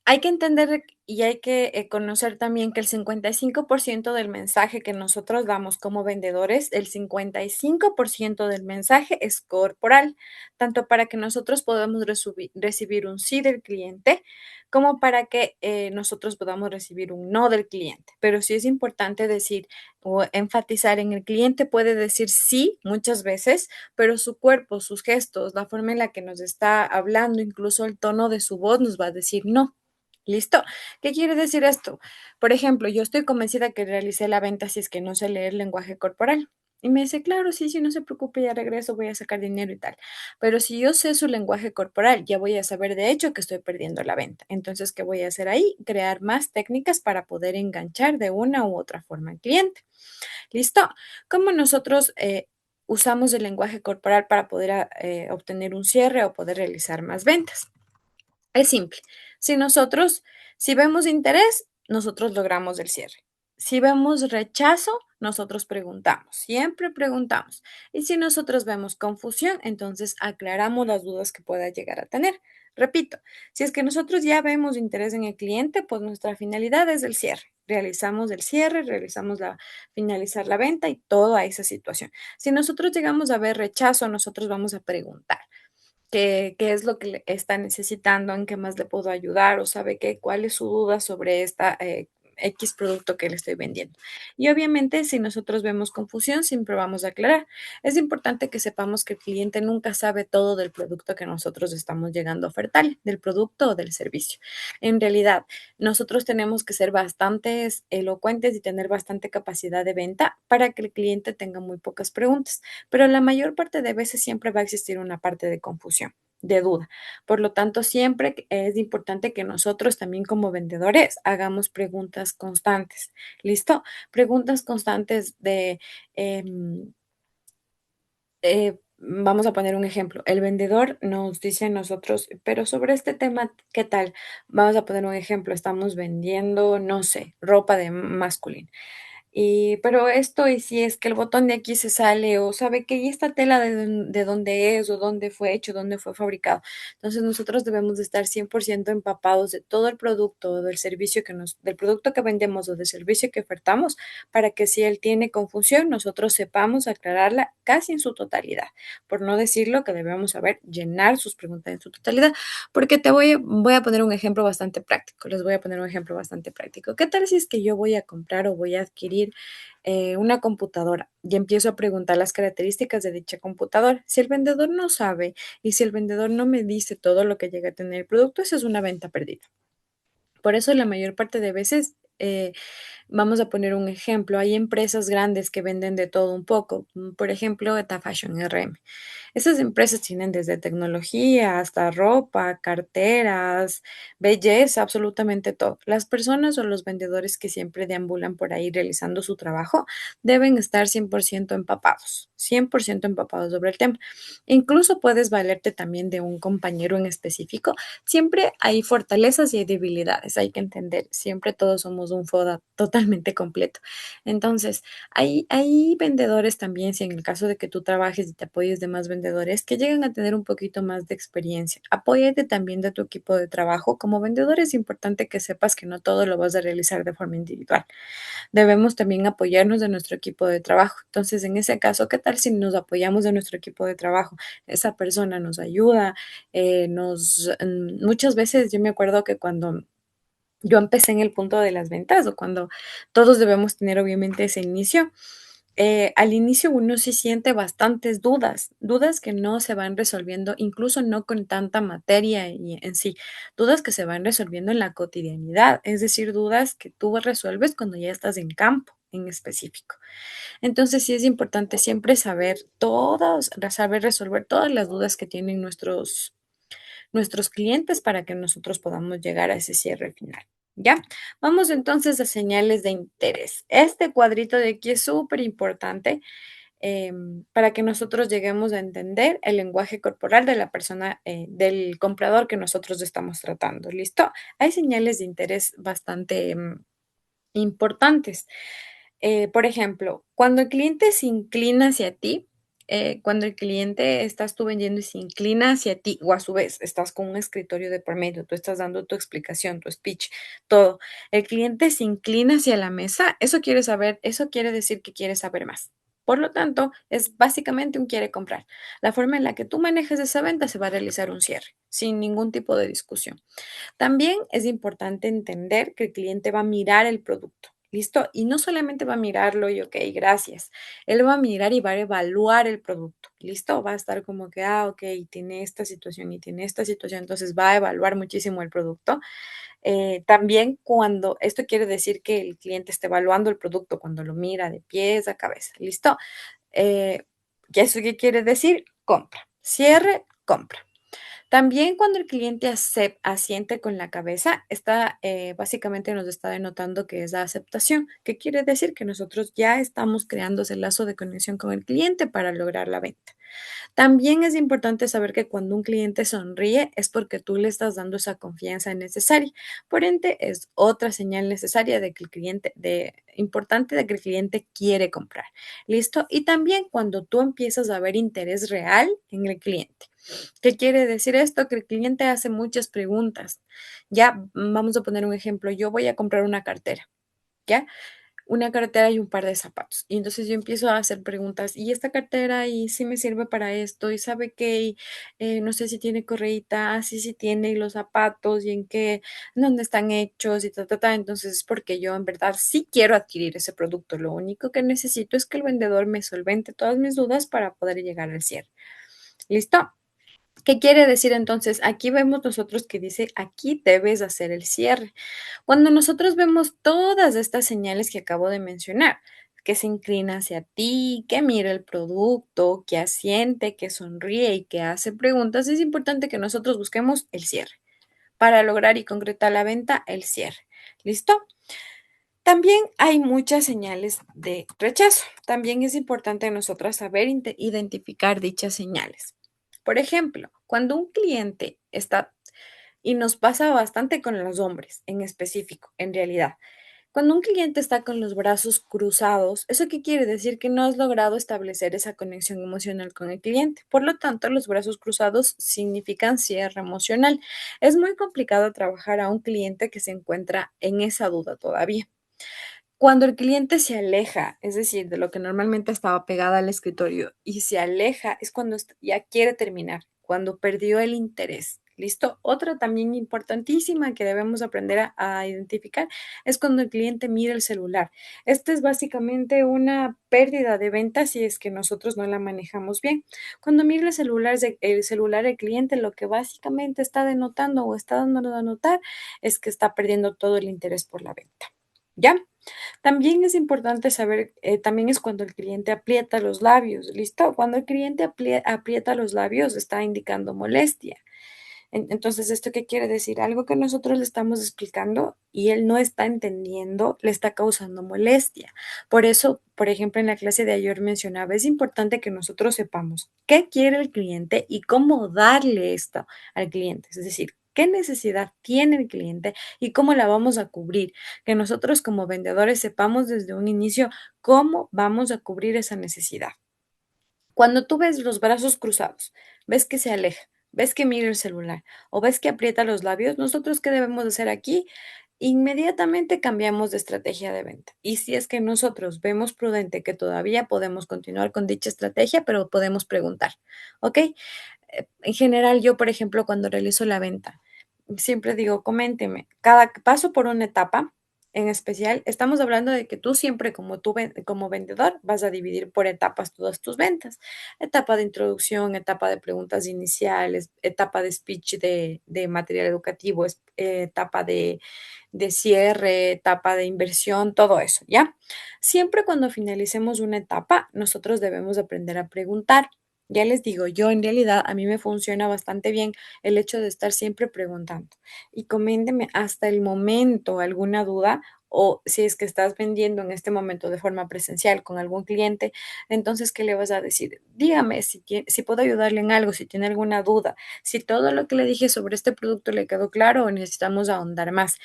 Hay que entender y hay que conocer también que el 55% del mensaje que nosotros damos como vendedores, el 55% del mensaje es corporal, tanto para que nosotros podamos recibir un sí del cliente, como para que nosotros podamos recibir un no del cliente. Pero sí es importante decir o enfatizar en el cliente puede decir sí muchas veces, pero su cuerpo, sus gestos, la forma en la que nos está hablando, incluso el tono de su voz nos va a decir no. ¿Listo? ¿Qué quiere decir esto? Por ejemplo, yo estoy convencida que realicé la venta si es que no sé leer lenguaje corporal. Y me dice, claro, sí, sí, no se preocupe, ya regreso, voy a sacar dinero y tal. Pero si yo sé su lenguaje corporal, ya voy a saber de hecho que estoy perdiendo la venta. Entonces, ¿qué voy a hacer ahí? Crear más técnicas para poder enganchar de una u otra forma al cliente. ¿Listo? ¿Cómo nosotros usamos el lenguaje corporal para poder obtener un cierre o poder realizar más ventas? Es simple. Si nosotros, si vemos interés, nosotros logramos el cierre. Si vemos rechazo, nosotros preguntamos, siempre preguntamos. Y si nosotros vemos confusión, entonces aclaramos las dudas que pueda llegar a tener. Repito, si es que nosotros ya vemos interés en el cliente, pues nuestra finalidad es el cierre. Realizamos el cierre, realizamos finalizar la venta y toda esa situación. Si nosotros llegamos a ver rechazo, nosotros vamos a preguntar qué es lo que está necesitando, en qué más le puedo ayudar o sabe qué, cuál es su duda sobre esta X producto que le estoy vendiendo. Y obviamente, si nosotros vemos confusión, siempre vamos a aclarar. Es importante que sepamos que el cliente nunca sabe todo del producto que nosotros estamos llegando a ofertarle, del producto o del servicio. En realidad, nosotros tenemos que ser bastante elocuentes y tener bastante capacidad de venta para que el cliente tenga muy pocas preguntas, pero la mayor parte de veces siempre va a existir una parte de confusión, de duda. Por lo tanto, siempre es importante que nosotros también como vendedores hagamos preguntas constantes. ¿Listo? Preguntas constantes de, vamos a poner un ejemplo. El vendedor nos dice a nosotros, pero sobre este tema, ¿qué tal? Vamos a poner un ejemplo. Estamos vendiendo, no sé, ropa de masculino. Pero esto, y si es que el botón de aquí se sale, o sabe que y esta tela de dónde es, o dónde fue hecho, dónde fue fabricado. Entonces, nosotros debemos de estar 100% empapados de todo el producto, o del servicio del producto que vendemos o del servicio que ofertamos, para que si él tiene confusión, nosotros sepamos aclararla casi en su totalidad. Por no decirlo, que debemos saber llenar sus preguntas en su totalidad, porque voy a poner un ejemplo bastante práctico. Les voy a poner un ejemplo bastante práctico. ¿Qué tal si es que yo voy a comprar o voy a adquirir una computadora y empiezo a preguntar las características de dicha computadora? Si el vendedor no sabe y si el vendedor no me dice todo lo que llega a tener el producto, eso es una venta perdida. Por eso la mayor parte de veces, vamos a poner un ejemplo, hay empresas grandes que venden de todo un poco, por ejemplo, Eta Fashion RM. Esas empresas tienen desde tecnología hasta ropa, carteras, belleza, absolutamente todo. Las personas o los vendedores que siempre deambulan por ahí realizando su trabajo deben estar 100% empapados sobre el tema. Incluso puedes valerte también de un compañero en específico. Siempre hay fortalezas y hay debilidades, hay que entender. Siempre todos somos un FODA totalmente completo. Entonces, hay vendedores también, si en el caso de que tú trabajes y te apoyes de más vendedores, que llegan a tener un poquito más de experiencia. Apóyate también de tu equipo de trabajo. Como vendedor es importante que sepas que no todo lo vas a realizar de forma individual. Debemos también apoyarnos de nuestro equipo de trabajo. Entonces, en ese caso, ¿qué tal si nos apoyamos de nuestro equipo de trabajo? Esa persona nos ayuda, muchas veces yo me acuerdo que cuando yo empecé en el punto de las ventas o cuando todos debemos tener obviamente ese inicio. Al inicio uno sí siente bastantes dudas, dudas que no se van resolviendo, incluso no con tanta materia y en sí, dudas que se van resolviendo en la cotidianidad, es decir, dudas que tú resuelves cuando ya estás en campo. en específico. Entonces, sí es importante siempre saber resolver todas las dudas que tienen nuestros clientes para que nosotros podamos llegar a ese cierre final. ¿Ya? Vamos entonces a señales de interés. Este cuadrito de aquí es súper importante para que nosotros lleguemos a entender el lenguaje corporal de la persona, del comprador que nosotros estamos tratando. ¿Listo? Hay señales de interés bastante importantes. Por ejemplo, cuando el cliente se inclina hacia ti, cuando el cliente estás tú vendiendo y se inclina hacia ti, o a su vez estás con un escritorio de por medio, tú estás dando tu explicación, tu speech, todo. El cliente se inclina hacia la mesa, eso quiere decir que quiere saber más. Por lo tanto, es básicamente un quiere comprar. La forma en la que tú manejes esa venta se va a realizar un cierre, sin ningún tipo de discusión. También es importante entender que el cliente va a mirar el producto, ¿listo? Y no solamente va a mirarlo y ok, gracias. Él va a mirar y va a evaluar el producto, ¿listo? Va a estar como que, ok, tiene esta situación y tiene esta situación, entonces va a evaluar muchísimo el producto. También cuando, esto quiere decir que el cliente está evaluando el producto cuando lo mira de pies a cabeza, ¿listo? Eh, ¿Y eso qué quiere decir? Compra. Cierre, compra. También cuando el cliente asiente con la cabeza, básicamente nos está denotando que es la aceptación, que quiere decir que nosotros ya estamos creando ese lazo de conexión con el cliente para lograr la venta. También es importante saber que cuando un cliente sonríe es porque tú le estás dando esa confianza necesaria. Por ende, es otra señal necesaria de que importante de que el cliente quiere comprar. ¿Listo? Y también cuando tú empiezas a ver interés real en el cliente. ¿Qué quiere decir esto? Que el cliente hace muchas preguntas. Ya vamos a poner un ejemplo. Yo voy a comprar una cartera. ¿Ya? Una cartera y un par de zapatos. Y entonces yo empiezo a hacer preguntas, ¿y esta cartera y si me sirve para esto? ¿Y sabe qué? Y, no sé si tiene correíta, sí, sí tiene, y los zapatos, y en qué, dónde están hechos, y ta, ta, ta. Entonces es porque yo en verdad sí quiero adquirir ese producto. Lo único que necesito es que el vendedor me solvente todas mis dudas para poder llegar al cierre. ¿Listo? ¿Qué quiere decir entonces? Aquí vemos nosotros que dice, aquí debes hacer el cierre. Cuando nosotros vemos todas estas señales que acabo de mencionar, que se inclina hacia ti, que mira el producto, que asiente, que sonríe y que hace preguntas, es importante que nosotros busquemos el cierre para lograr y concretar la venta, el cierre. ¿Listo? También hay muchas señales de rechazo. También es importante nosotros saber identificar dichas señales. Por ejemplo, cuando un cliente está, y nos pasa bastante con los hombres en específico, en realidad, cuando un cliente está con los brazos cruzados, ¿eso qué quiere decir? Que no has logrado establecer esa conexión emocional con el cliente. Por lo tanto, los brazos cruzados significan cierre emocional. Es muy complicado trabajar a un cliente que se encuentra en esa duda todavía. Cuando el cliente se aleja, es decir, de lo que normalmente estaba pegada al escritorio y se aleja, es cuando ya quiere terminar, cuando perdió el interés. ¿Listo? Otra también importantísima que debemos aprender a identificar es cuando el cliente mira el celular. Esta es básicamente una pérdida de venta si es que nosotros no la manejamos bien. Cuando mira el celular el cliente, lo que básicamente está denotando o está dando a notar es que está perdiendo todo el interés por la venta. ¿Ya? También es importante saber, también es cuando el cliente aprieta los labios, ¿listo? Cuando el cliente aprieta los labios está indicando molestia. Entonces, ¿esto qué quiere decir? Algo que nosotros le estamos explicando y él no está entendiendo, le está causando molestia. Por eso, por ejemplo, en la clase de ayer mencionaba, es importante que nosotros sepamos qué quiere el cliente y cómo darle esto al cliente. Es decir, qué necesidad tiene el cliente y cómo la vamos a cubrir. Que nosotros como vendedores sepamos desde un inicio cómo vamos a cubrir esa necesidad. Cuando tú ves los brazos cruzados, ves que se aleja, ves que mira el celular o ves que aprieta los labios, nosotros qué debemos hacer aquí? Inmediatamente cambiamos de estrategia de venta. Y si es que nosotros vemos prudente que todavía podemos continuar con dicha estrategia, pero podemos preguntar, ¿ok? En general, yo, por ejemplo, cuando realizo la venta, siempre digo, coménteme, cada paso por una etapa en especial, estamos hablando de que tú siempre como vendedor vas a dividir por etapas todas tus ventas. Etapa de introducción, etapa de preguntas iniciales, etapa de speech de material educativo, etapa de cierre, etapa de inversión, todo eso, ¿ya? Siempre cuando finalicemos una etapa, nosotros debemos aprender a preguntar. Ya les digo, yo en realidad a mí me funciona bastante bien el hecho de estar siempre preguntando. Y coménteme hasta el momento alguna duda o si es que estás vendiendo en este momento de forma presencial con algún cliente, entonces, ¿qué le vas a decir? Dígame si puedo ayudarle en algo, si tiene alguna duda, si todo lo que le dije sobre este producto le quedó claro o necesitamos ahondar más.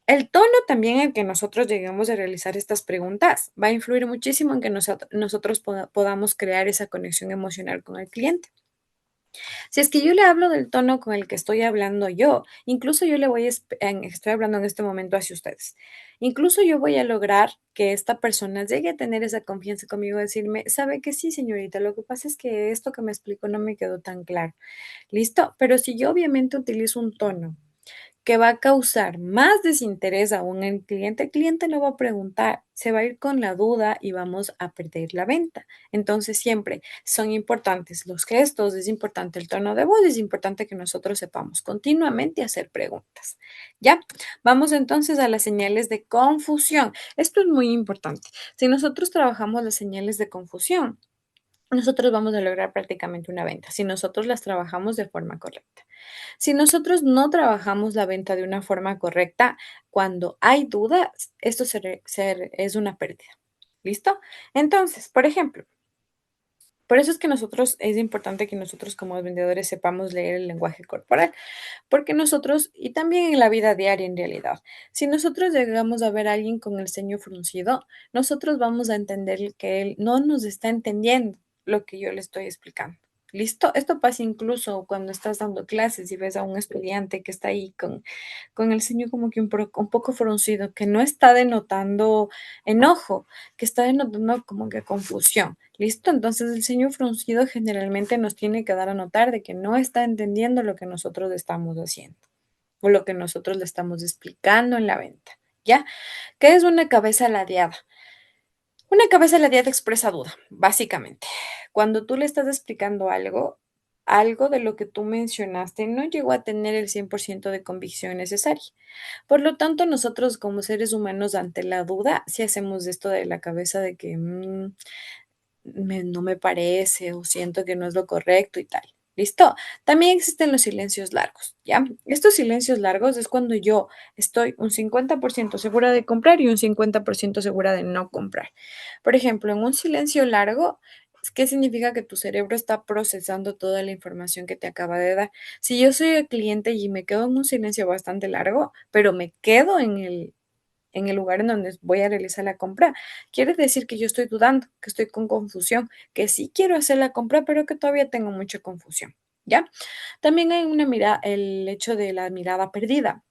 El tono también en que nosotros lleguemos a realizar estas preguntas va a influir muchísimo en que nosotros podamos crear esa conexión emocional con el cliente. Si es que yo le hablo del tono con el que estoy hablando yo, incluso yo le estoy hablando en este momento hacia ustedes, incluso yo voy a lograr que esta persona llegue a tener esa confianza conmigo, decirme, sabe que sí, señorita, lo que pasa es que esto que me explicó no me quedó tan claro. ¿Listo? Pero si yo obviamente utilizo un tono que va a causar más desinterés aún en el cliente no va a preguntar, se va a ir con la duda y vamos a perder la venta. Entonces siempre son importantes los gestos, es importante el tono de voz, es importante que nosotros sepamos continuamente hacer preguntas. ¿Ya? Vamos entonces a las señales de confusión. Esto es muy importante. Si nosotros trabajamos las señales de confusión, nosotros vamos a lograr prácticamente una venta si nosotros las trabajamos de forma correcta. Si nosotros no trabajamos la venta de una forma correcta, cuando hay dudas, esto es una pérdida. ¿Listo? Entonces, por ejemplo, por eso es que es importante que nosotros como vendedores sepamos leer el lenguaje corporal, porque nosotros, y también en la vida diaria en realidad, si nosotros llegamos a ver a alguien con el ceño fruncido, nosotros vamos a entender que él no nos está entendiendo lo que yo le estoy explicando. ¿Listo? Esto pasa incluso cuando estás dando clases y ves a un estudiante que está ahí con el ceño como que un poco fruncido, que no está denotando enojo, que está denotando como que confusión. ¿Listo? Entonces el ceño fruncido generalmente nos tiene que dar a notar de que no está entendiendo lo que nosotros estamos haciendo o lo que nosotros le estamos explicando en la venta. ¿Ya? ¿Qué es una cabeza ladeada? Una cabeza ladeada expresa duda, básicamente. Cuando tú le estás explicando algo, algo de lo que tú mencionaste no llegó a tener el 100% de convicción necesaria. Por lo tanto, nosotros como seres humanos ante la duda, si hacemos esto de la cabeza de que no me parece o siento que no es lo correcto y tal. ¿Listo? También existen los silencios largos, ¿ya? Estos silencios largos es cuando yo estoy un 50% segura de comprar y un 50% segura de no comprar. Por ejemplo, en un silencio largo, ¿qué significa que tu cerebro está procesando toda la información que te acaba de dar? Si yo soy el cliente y me quedo en un silencio bastante largo, pero me quedo en el lugar en donde voy a realizar la compra, quiere decir que yo estoy dudando, que estoy con confusión, que sí quiero hacer la compra, pero que todavía tengo mucha confusión, ¿ya? También hay el hecho de la mirada perdida.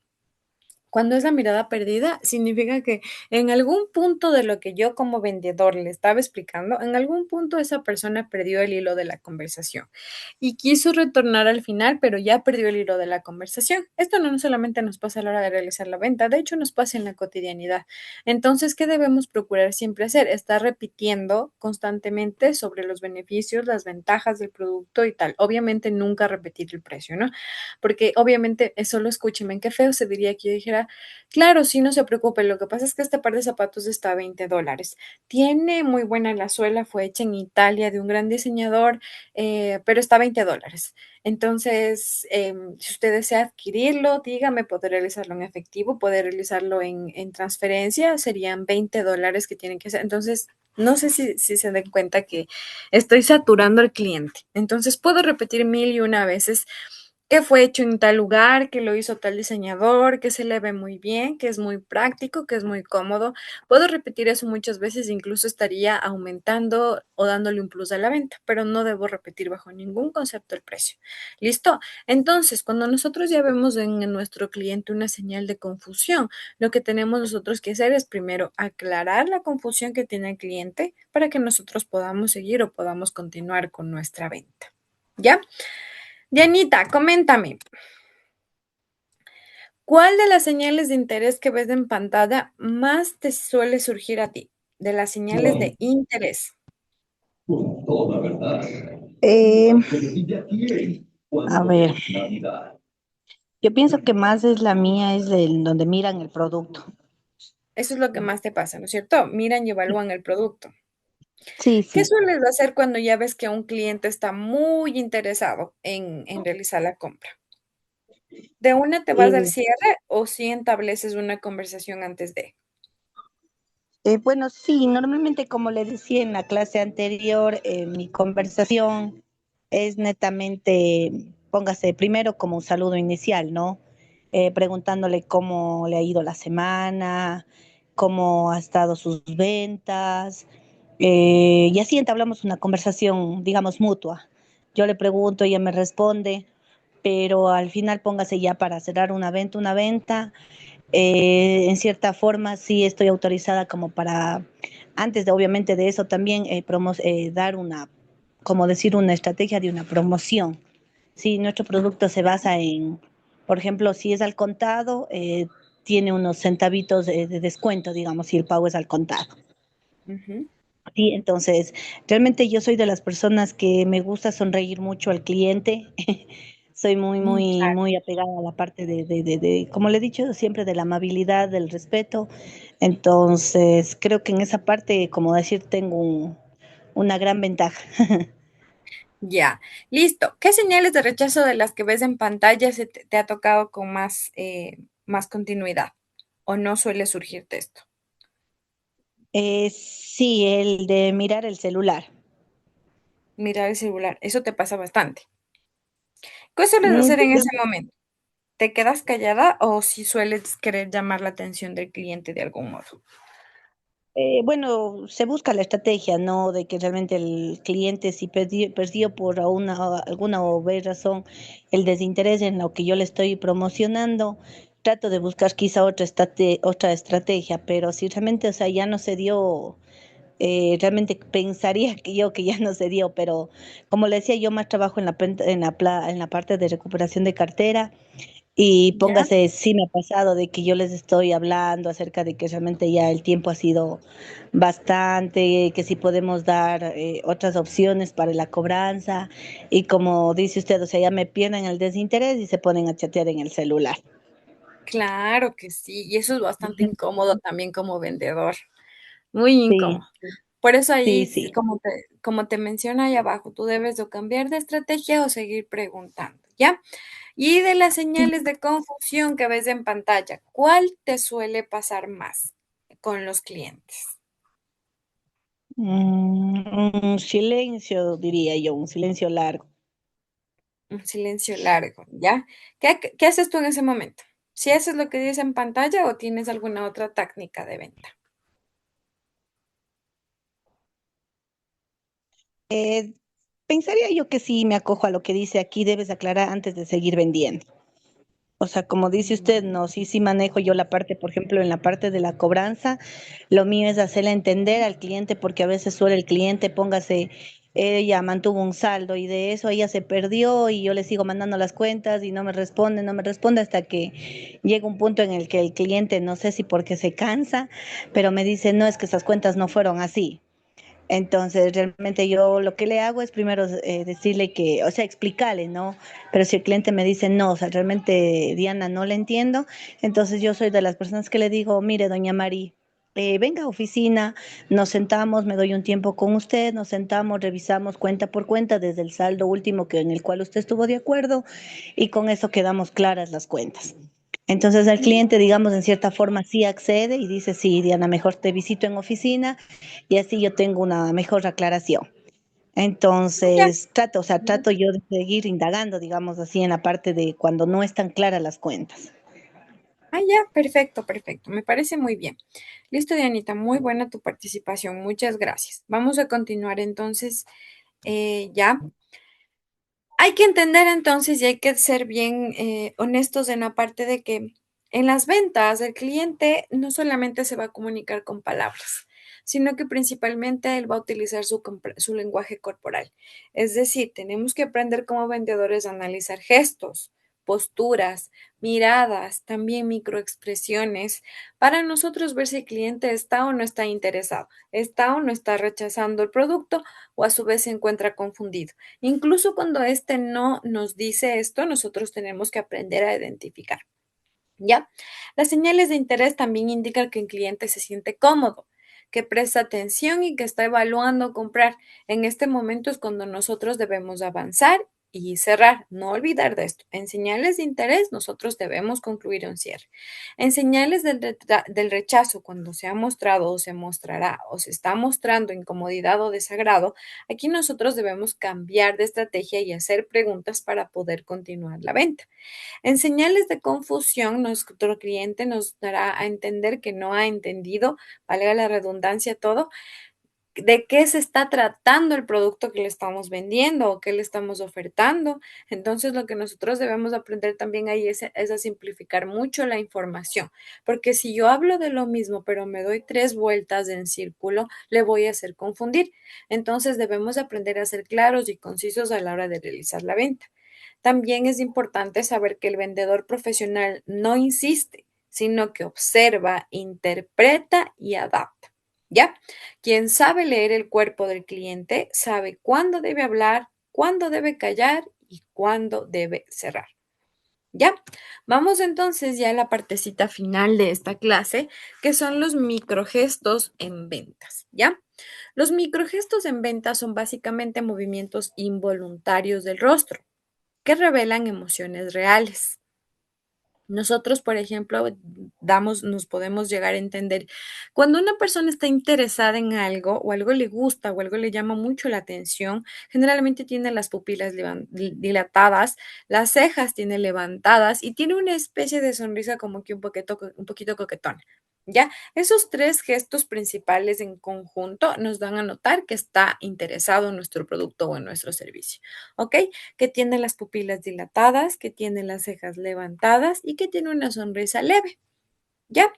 Cuando es la mirada perdida, significa que en algún punto de lo que yo como vendedor le estaba explicando, en algún punto esa persona perdió el hilo de la conversación y quiso retornar al final, pero ya perdió el hilo de la conversación. Esto no solamente nos pasa a la hora de realizar la venta, de hecho nos pasa en la cotidianidad. Entonces, ¿qué debemos procurar siempre hacer? Estar repitiendo constantemente sobre los beneficios, las ventajas del producto y tal. Obviamente nunca repetir el precio, ¿no? Porque obviamente, solo escúcheme, qué feo se diría que yo dijera, claro, sí, no se preocupe, lo que pasa es que este par de zapatos está a $20. Tiene muy buena la suela, fue hecha en Italia de un gran diseñador, pero está a $20. Entonces, si usted desea adquirirlo, dígame, poder realizarlo en efectivo, poder realizarlo en transferencia, serían $20 que tienen que hacer. Entonces, no sé si se den cuenta que estoy saturando al cliente. Entonces, puedo repetir mil y una veces que fue hecho en tal lugar, que lo hizo tal diseñador, que se le ve muy bien, que es muy práctico, que es muy cómodo. Puedo repetir eso muchas veces, incluso estaría aumentando o dándole un plus a la venta, pero no debo repetir bajo ningún concepto el precio. ¿Listo? Entonces, cuando nosotros ya vemos en nuestro cliente una señal de confusión, lo que tenemos nosotros que hacer es primero aclarar la confusión que tiene el cliente para que nosotros podamos seguir o podamos continuar con nuestra venta. ¿Ya? Dianita, coméntame, ¿Cuál de las señales de interés que ves en pantalla más te suele surgir a ti? De las señales de interés. Eh, a ver, yo pienso que más es la mía, es el donde miran el producto. Eso es lo que más te pasa, ¿no es cierto? Miran y evalúan el producto. Sí, ¿Qué sí. sueles hacer cuando ya ves que un cliente está muy interesado en realizar la compra? ¿De una te vas al Eh, cierre o si estableces una conversación antes de? bueno, sí, normalmente como le decía en la clase anterior, mi conversación es netamente, póngase primero como un saludo inicial, ¿no? Preguntándole cómo le ha ido la semana, cómo ha estado sus ventas, y así entablamos una conversación, digamos, mutua. Yo le pregunto, ella me responde, pero al final póngase ya para cerrar una venta. En cierta forma sí estoy autorizada como para, antes de obviamente de eso también dar una, como decir, una estrategia de una promoción. Si nuestro producto se basa en, por ejemplo, si es al contado, tiene unos centavitos de descuento, digamos, si el pago es al contado. Ujú. Sí, entonces, realmente yo soy de las personas que me gusta sonreír mucho al cliente. Soy Claro. muy apegada a la parte como le he dicho, siempre de la amabilidad, del respeto. Entonces, creo que en esa parte, como decir, tengo una gran ventaja. Ya, listo. ¿Qué señales de rechazo de las que ves en pantalla te ha tocado con más continuidad? ¿O no suele surgirte esto? Sí, el de mirar el celular. Mirar el celular, eso te pasa bastante. ¿Qué sueles Mm, hacer en ese digamos, momento? ¿Te quedas callada o si sueles querer llamar la atención del cliente de algún modo? bueno, se busca la estrategia, ¿no? De que realmente el cliente, si perdió por alguna o B razón el desinterés en lo que yo le estoy promocionando, trato de buscar quizá otra estrategia, pero si realmente, o sea, ya no se dio, realmente pensaría que yo que ya no se dio, pero como le decía, yo más trabajo en la parte de recuperación de cartera. Y ¿Ya? póngase, sí me ha pasado de que yo les estoy hablando acerca de que realmente ya el tiempo ha sido bastante, que si podemos dar otras opciones para la cobranza. Y como dice usted, o sea, ya me pierden el desinterés y se ponen a chatear en el celular. Claro que sí, y eso es bastante incómodo también como vendedor, muy Sí, incómodo. Por eso sí, ahí, sí. como te menciona ahí abajo, tú debes de cambiar de estrategia o seguir preguntando, ¿ya? Y de las señales de confusión que ves en pantalla, ¿cuál te suele pasar más con los clientes? Un silencio, diría yo, un silencio largo. Un silencio largo, ¿ya? ¿Qué haces tú en ese momento? ¿Si haces lo que dice en pantalla o tienes alguna otra técnica de venta? Eh, Pensaría yo que sí me acojo a lo que dice aquí, debes aclarar antes de seguir vendiendo. O sea, como dice usted, no, sí, sí manejo yo la parte, por ejemplo, en la parte de la cobranza, lo mío es hacerle entender al cliente, porque a veces suele el cliente, póngase, ella mantuvo un saldo y de eso ella se perdió y yo le sigo mandando las cuentas y no me responde hasta que llega un punto en el que el cliente, no sé si porque se cansa, pero me dice, no, es que esas cuentas no fueron así. Entonces, realmente yo lo que le hago es primero decirle que, o sea, explicarle, ¿no? Pero si el cliente me dice, no, o sea, realmente Diana no le entiendo, entonces yo soy de las personas que le digo, mire, doña Mari, venga a oficina, nos sentamos, me doy un tiempo con usted, nos sentamos, revisamos cuenta por cuenta desde el saldo último que en el cual usted estuvo de acuerdo y con eso quedamos claras las cuentas. Entonces el cliente, digamos, en cierta forma sí accede y dice, sí, Diana, mejor te visito en oficina y así yo tengo una mejor aclaración. Ya. Entonces, o sea, trato yo de seguir indagando, digamos así, en la parte de cuando no están claras las cuentas. Ah, ya, perfecto, perfecto. Me parece muy bien. Listo, Dianita, muy buena tu participación. Muchas gracias. Vamos a continuar entonces, ya. Hay que entender entonces y hay que ser bien honestos en la parte de que en las ventas el cliente no solamente se va a comunicar con palabras, sino que principalmente él va a utilizar su lenguaje corporal. Es decir, tenemos que aprender como vendedores a analizar gestos, posturas, miradas, también microexpresiones, para nosotros ver si el cliente está o no está interesado, está o no está rechazando el producto o a su vez se encuentra confundido. Incluso cuando éste no nos dice esto, nosotros tenemos que aprender a identificar. ¿Ya? Las señales de interés también indican que el cliente se siente cómodo, que presta atención y que está evaluando comprar. En este momento es cuando nosotros debemos avanzar y cerrar. No olvidar de esto. En señales de interés, nosotros debemos concluir un cierre. En señales del rechazo, cuando se ha mostrado o se mostrará o se está mostrando incomodidad o desagrado, aquí nosotros debemos cambiar de estrategia y hacer preguntas para poder continuar la venta. En señales de confusión, nuestro cliente nos dará a entender que no ha entendido, valga la redundancia, todo, de qué se está tratando el producto que le estamos vendiendo o qué le estamos ofertando. Entonces, lo que nosotros debemos aprender también ahí es a simplificar mucho la información, porque si yo hablo de lo mismo, pero me doy 3 vueltas en círculo, le voy a hacer confundir. Entonces, debemos aprender a ser claros y concisos a la hora de realizar la venta. También es importante saber que el vendedor profesional no insiste, sino que observa, interpreta y adapta. ¿Ya? Quien sabe leer el cuerpo del cliente sabe cuándo debe hablar, cuándo debe callar y cuándo debe cerrar. ¿Ya? Vamos entonces ya a la partecita final de esta clase, que son los microgestos en ventas. ¿Ya? Los microgestos en ventas son básicamente movimientos involuntarios del rostro que revelan emociones reales. Nosotros, por ejemplo, nos podemos llegar a entender cuando una persona está interesada en algo o algo le gusta o algo le llama mucho la atención, generalmente tiene las pupilas dilatadas, las cejas tiene levantadas y tiene una especie de sonrisa como que un poquito coquetona. ¿Ya? Esos 3 gestos principales en conjunto nos dan a notar que está interesado en nuestro producto o en nuestro servicio. ¿Ok? Que tiene las pupilas dilatadas, que tiene las cejas levantadas y que tiene una sonrisa leve. ¿Ya?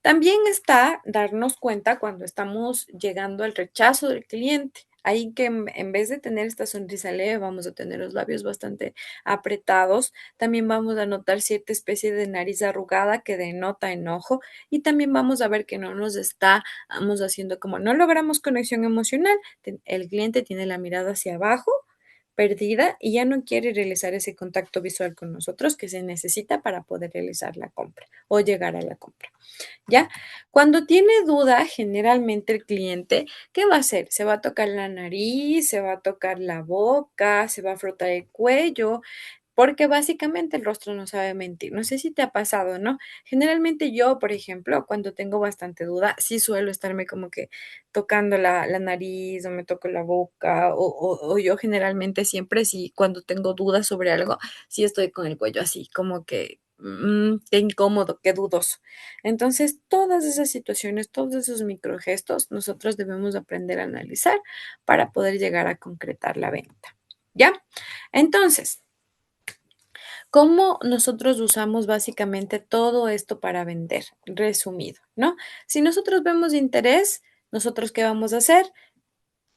También está darnos cuenta cuando estamos llegando al rechazo del cliente. Ahí que en vez de tener esta sonrisa leve, vamos a tener los labios bastante apretados. También vamos a notar cierta especie de nariz arrugada que denota enojo. Y también vamos a ver que no nos estamos haciendo como no logramos conexión emocional. El cliente tiene la mirada hacia abajo perdida y ya no quiere realizar ese contacto visual con nosotros que se necesita para poder realizar la compra o llegar a la compra. ¿Ya? Cuando tiene duda, generalmente el cliente, ¿qué va a hacer? Se va a tocar la nariz, se va a tocar la boca, se va a frotar el cuello, porque básicamente el rostro no sabe mentir. No sé si te ha pasado, ¿no? Generalmente yo, por ejemplo, cuando tengo bastante duda, sí suelo estarme como que tocando la nariz o me toco la boca o yo generalmente siempre, sí, cuando tengo dudas sobre algo, sí estoy con el cuello así, como que qué incómodo, qué dudoso. Entonces, todas esas situaciones, todos esos microgestos, nosotros debemos aprender a analizar para poder llegar a concretar la venta. ¿Ya? Entonces, ¿cómo nosotros usamos básicamente todo esto para vender? Resumido, ¿no? Si nosotros vemos interés, ¿nosotros qué vamos a hacer?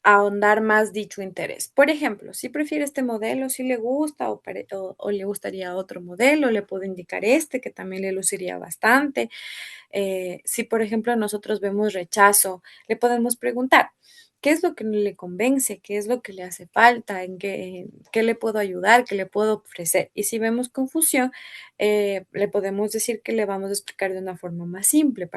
Ahondar más dicho interés. Por ejemplo, si prefiere este modelo, si le gusta o le gustaría otro modelo, le puedo indicar este que también le luciría bastante. Si, por ejemplo, nosotros vemos rechazo, le podemos preguntar, ¿qué es lo que le convence? ¿Qué es lo que le hace falta? ¿En qué le puedo ayudar? ¿Qué le puedo ofrecer? Y si vemos confusión, le podemos decir que le vamos a explicar de una forma más simple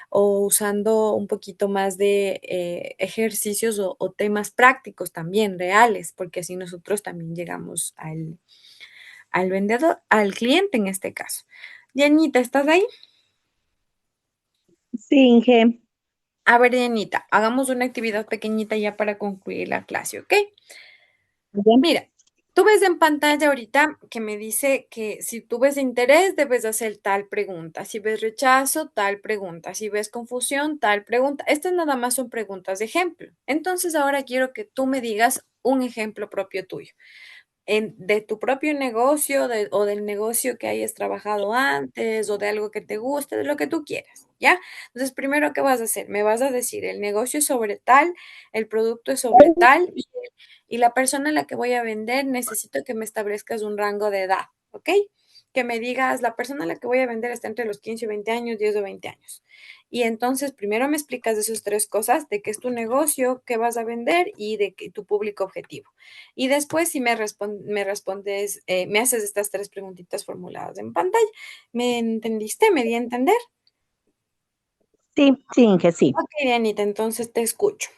o usando un poquito más de ejercicios o temas prácticos también, reales, porque así nosotros también llegamos al vendedor, al cliente en este caso. Dianita, ¿estás ahí? Sí, Inge. A ver, Dianita, hagamos una actividad pequeñita ya para concluir la clase, ¿ok? Bien. Mira, tú ves en pantalla ahorita que me dice que si tú ves interés, debes hacer tal pregunta. Si ves rechazo, tal pregunta. Si ves confusión, tal pregunta. Estas nada más son preguntas de ejemplo. Entonces ahora quiero que tú me digas un ejemplo propio tuyo de tu propio negocio o del negocio que hayas trabajado antes o de algo que te guste, de lo que tú quieras, ¿ya? Entonces, primero, ¿qué vas a hacer? Me vas a decir, el negocio es sobre tal, el producto es sobre tal y la persona a la que voy a vender necesito que me establezcas un rango de edad. ¿ok? Que me digas, la persona a la que voy a vender está entre los 15 y 20 años, 10 o 20 años. Y entonces primero me explicas de esas tres cosas, de qué es tu negocio, qué vas a vender y de qué, tu público objetivo. Y después si me respondes, me haces estas tres preguntitas formuladas en pantalla. ¿Me entendiste? ¿Me di a entender? Sí, sí, Inge, sí. Ok, Anita, entonces te escucho.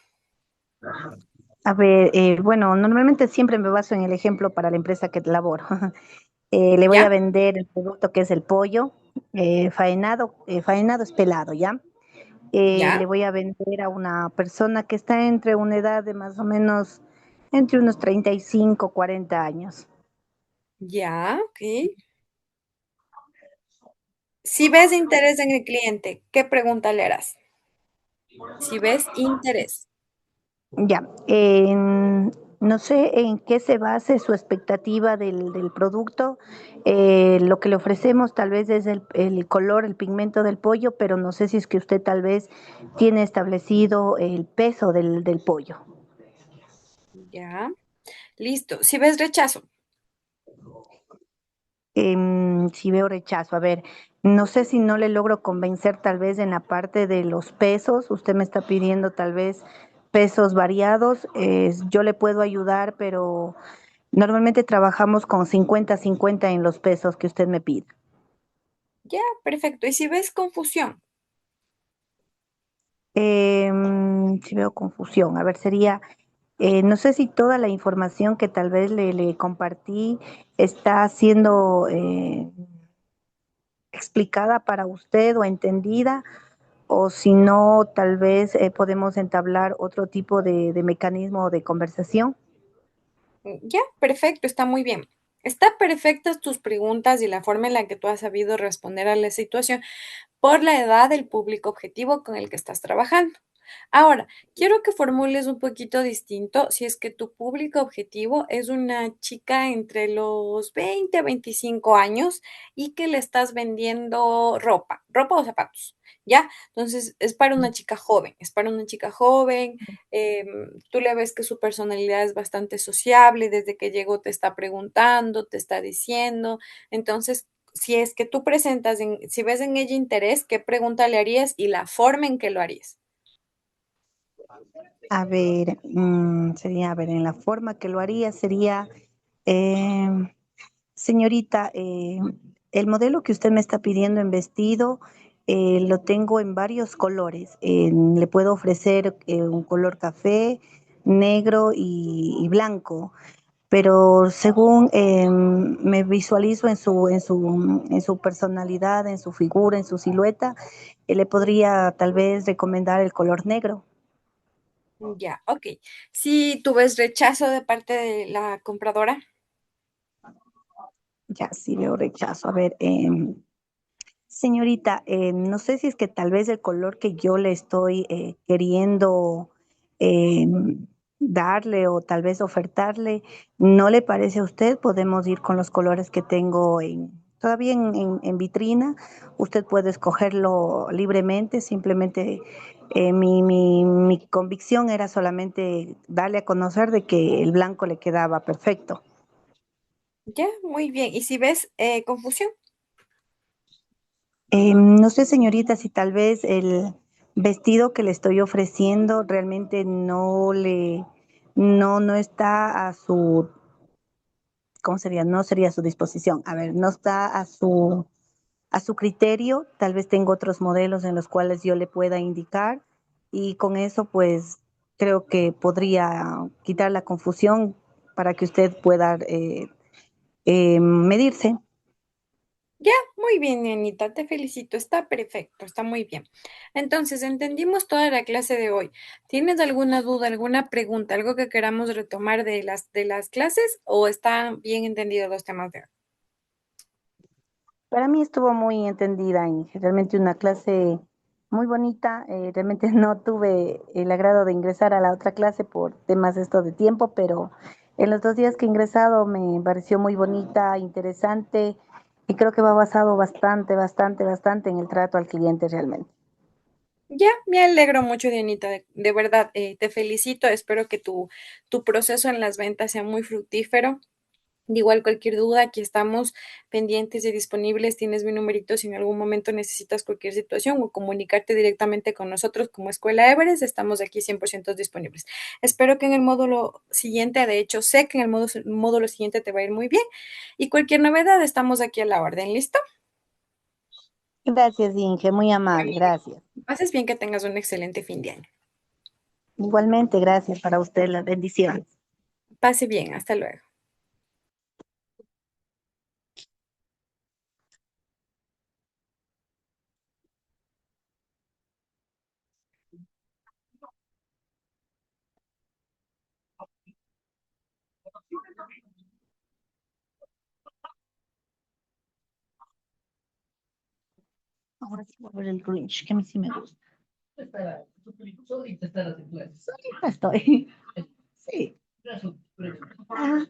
A ver, bueno, normalmente siempre me baso en el ejemplo para la empresa que laboro. Le voy a ¿Ya? vender el producto que es el pollo faenado, faenado es pelado, ¿ya? ¿Ya? Le voy a vender a una persona que está entre una edad de más o menos entre unos 35, 40 años. ¿Ya? Ok. Si ves interés en el cliente, ¿qué pregunta le harás? Si ves interés. Ya, no sé en qué se base su expectativa del producto. Lo que le ofrecemos tal vez es el color, el pigmento del pollo, pero no sé si es que usted tal vez tiene establecido el peso del pollo. ¿Ya? Listo. Si ves rechazo. Si veo rechazo, a ver, no sé si no le logro convencer tal vez en la parte de los pesos. Usted me está pidiendo tal vez pesos variados. Yo le puedo ayudar, pero normalmente trabajamos con 50-50 en los pesos que usted me pide. Ya, perfecto. Y si ves confusión. Si veo confusión, a ver, sería, no sé si toda la información que tal vez le compartí está siendo explicada para usted o entendida, o si no, tal vez podemos entablar otro tipo de mecanismo de conversación. Ya, perfecto. Está muy bien. Está perfectas tus preguntas y la forma en la que tú has sabido responder a la situación por la edad del público objetivo con el que estás trabajando. Ahora, quiero que formules un poquito distinto si es que tu público objetivo es una chica entre los 20 a 25 años y que le estás vendiendo ropa o zapatos, ¿ya? Entonces, es para una chica joven, es para una chica joven. Tú le ves que su personalidad es bastante sociable, desde que llegó te está preguntando, te está diciendo. Entonces, si es que tú presentas, si ves en ella interés, ¿qué pregunta le harías y la forma en que lo harías? A ver, sería, a ver, en la forma que lo haría sería, eh, señorita, el modelo que usted me está pidiendo en vestido lo tengo en varios colores. Le puedo ofrecer un color café, negro y blanco, pero según me visualizo en su personalidad, en su figura, en su silueta, le podría tal vez recomendar el color negro. Ya, ok. Si tú ves rechazo de parte de la compradora, Ya, sí veo rechazo. A ver, señorita, no sé si es que tal vez el color que yo le estoy queriendo eh, darle o tal vez ofertarle, ¿no le parece a usted? Podemos ir con los colores que tengo todavía en vitrina. Usted puede escogerlo libremente. Simplemente mi convicción era solamente darle a conocer de que el blanco le quedaba perfecto. ya, muy bien. Y si ves confusión, No sé, señorita, si tal vez el vestido que le estoy ofreciendo realmente no está a su, ¿cómo sería? No sería a su disposición. A ver, no está a su criterio. Tal vez tengo otros modelos en los cuales yo le pueda indicar y con eso, pues, creo que podría quitar la confusión para que usted pueda medirse. ya, muy bien, Anita, te felicito, está perfecto, está muy bien. Entonces, entendimos toda la clase de hoy. ¿Tienes alguna duda, alguna pregunta, algo que queramos retomar de las clases o están bien entendidos los temas de hoy? Para mí estuvo muy entendida y realmente una clase muy bonita. Realmente no tuve el agrado de ingresar a la otra clase por temas esto de tiempo, pero en los 2 días que he ingresado me pareció muy bonita, interesante y creo que va basado bastante, bastante, bastante en el trato al cliente realmente. Ya, me alegro mucho, Dianita, de verdad, te felicito, espero que tu proceso en las ventas sea muy fructífero. De igual, cualquier duda, aquí estamos pendientes y disponibles. Tienes mi numerito si en algún momento necesitas cualquier situación o comunicarte directamente con nosotros como Escuela Everest. Estamos aquí 100% disponibles. Espero que en el módulo siguiente, de hecho, sé que en el módulo siguiente te va a ir muy bien. Y cualquier novedad, estamos aquí a la orden. ¿Listo? Gracias, Inge, muy amable, gracias. Pases bien, que tengas un excelente fin de año. Igualmente, gracias para usted, las bendiciones. Pase bien, hasta luego. Ahora sí voy a ver el Grinch, que a mí sí me gusta. Solita estoy. Sí. Ah,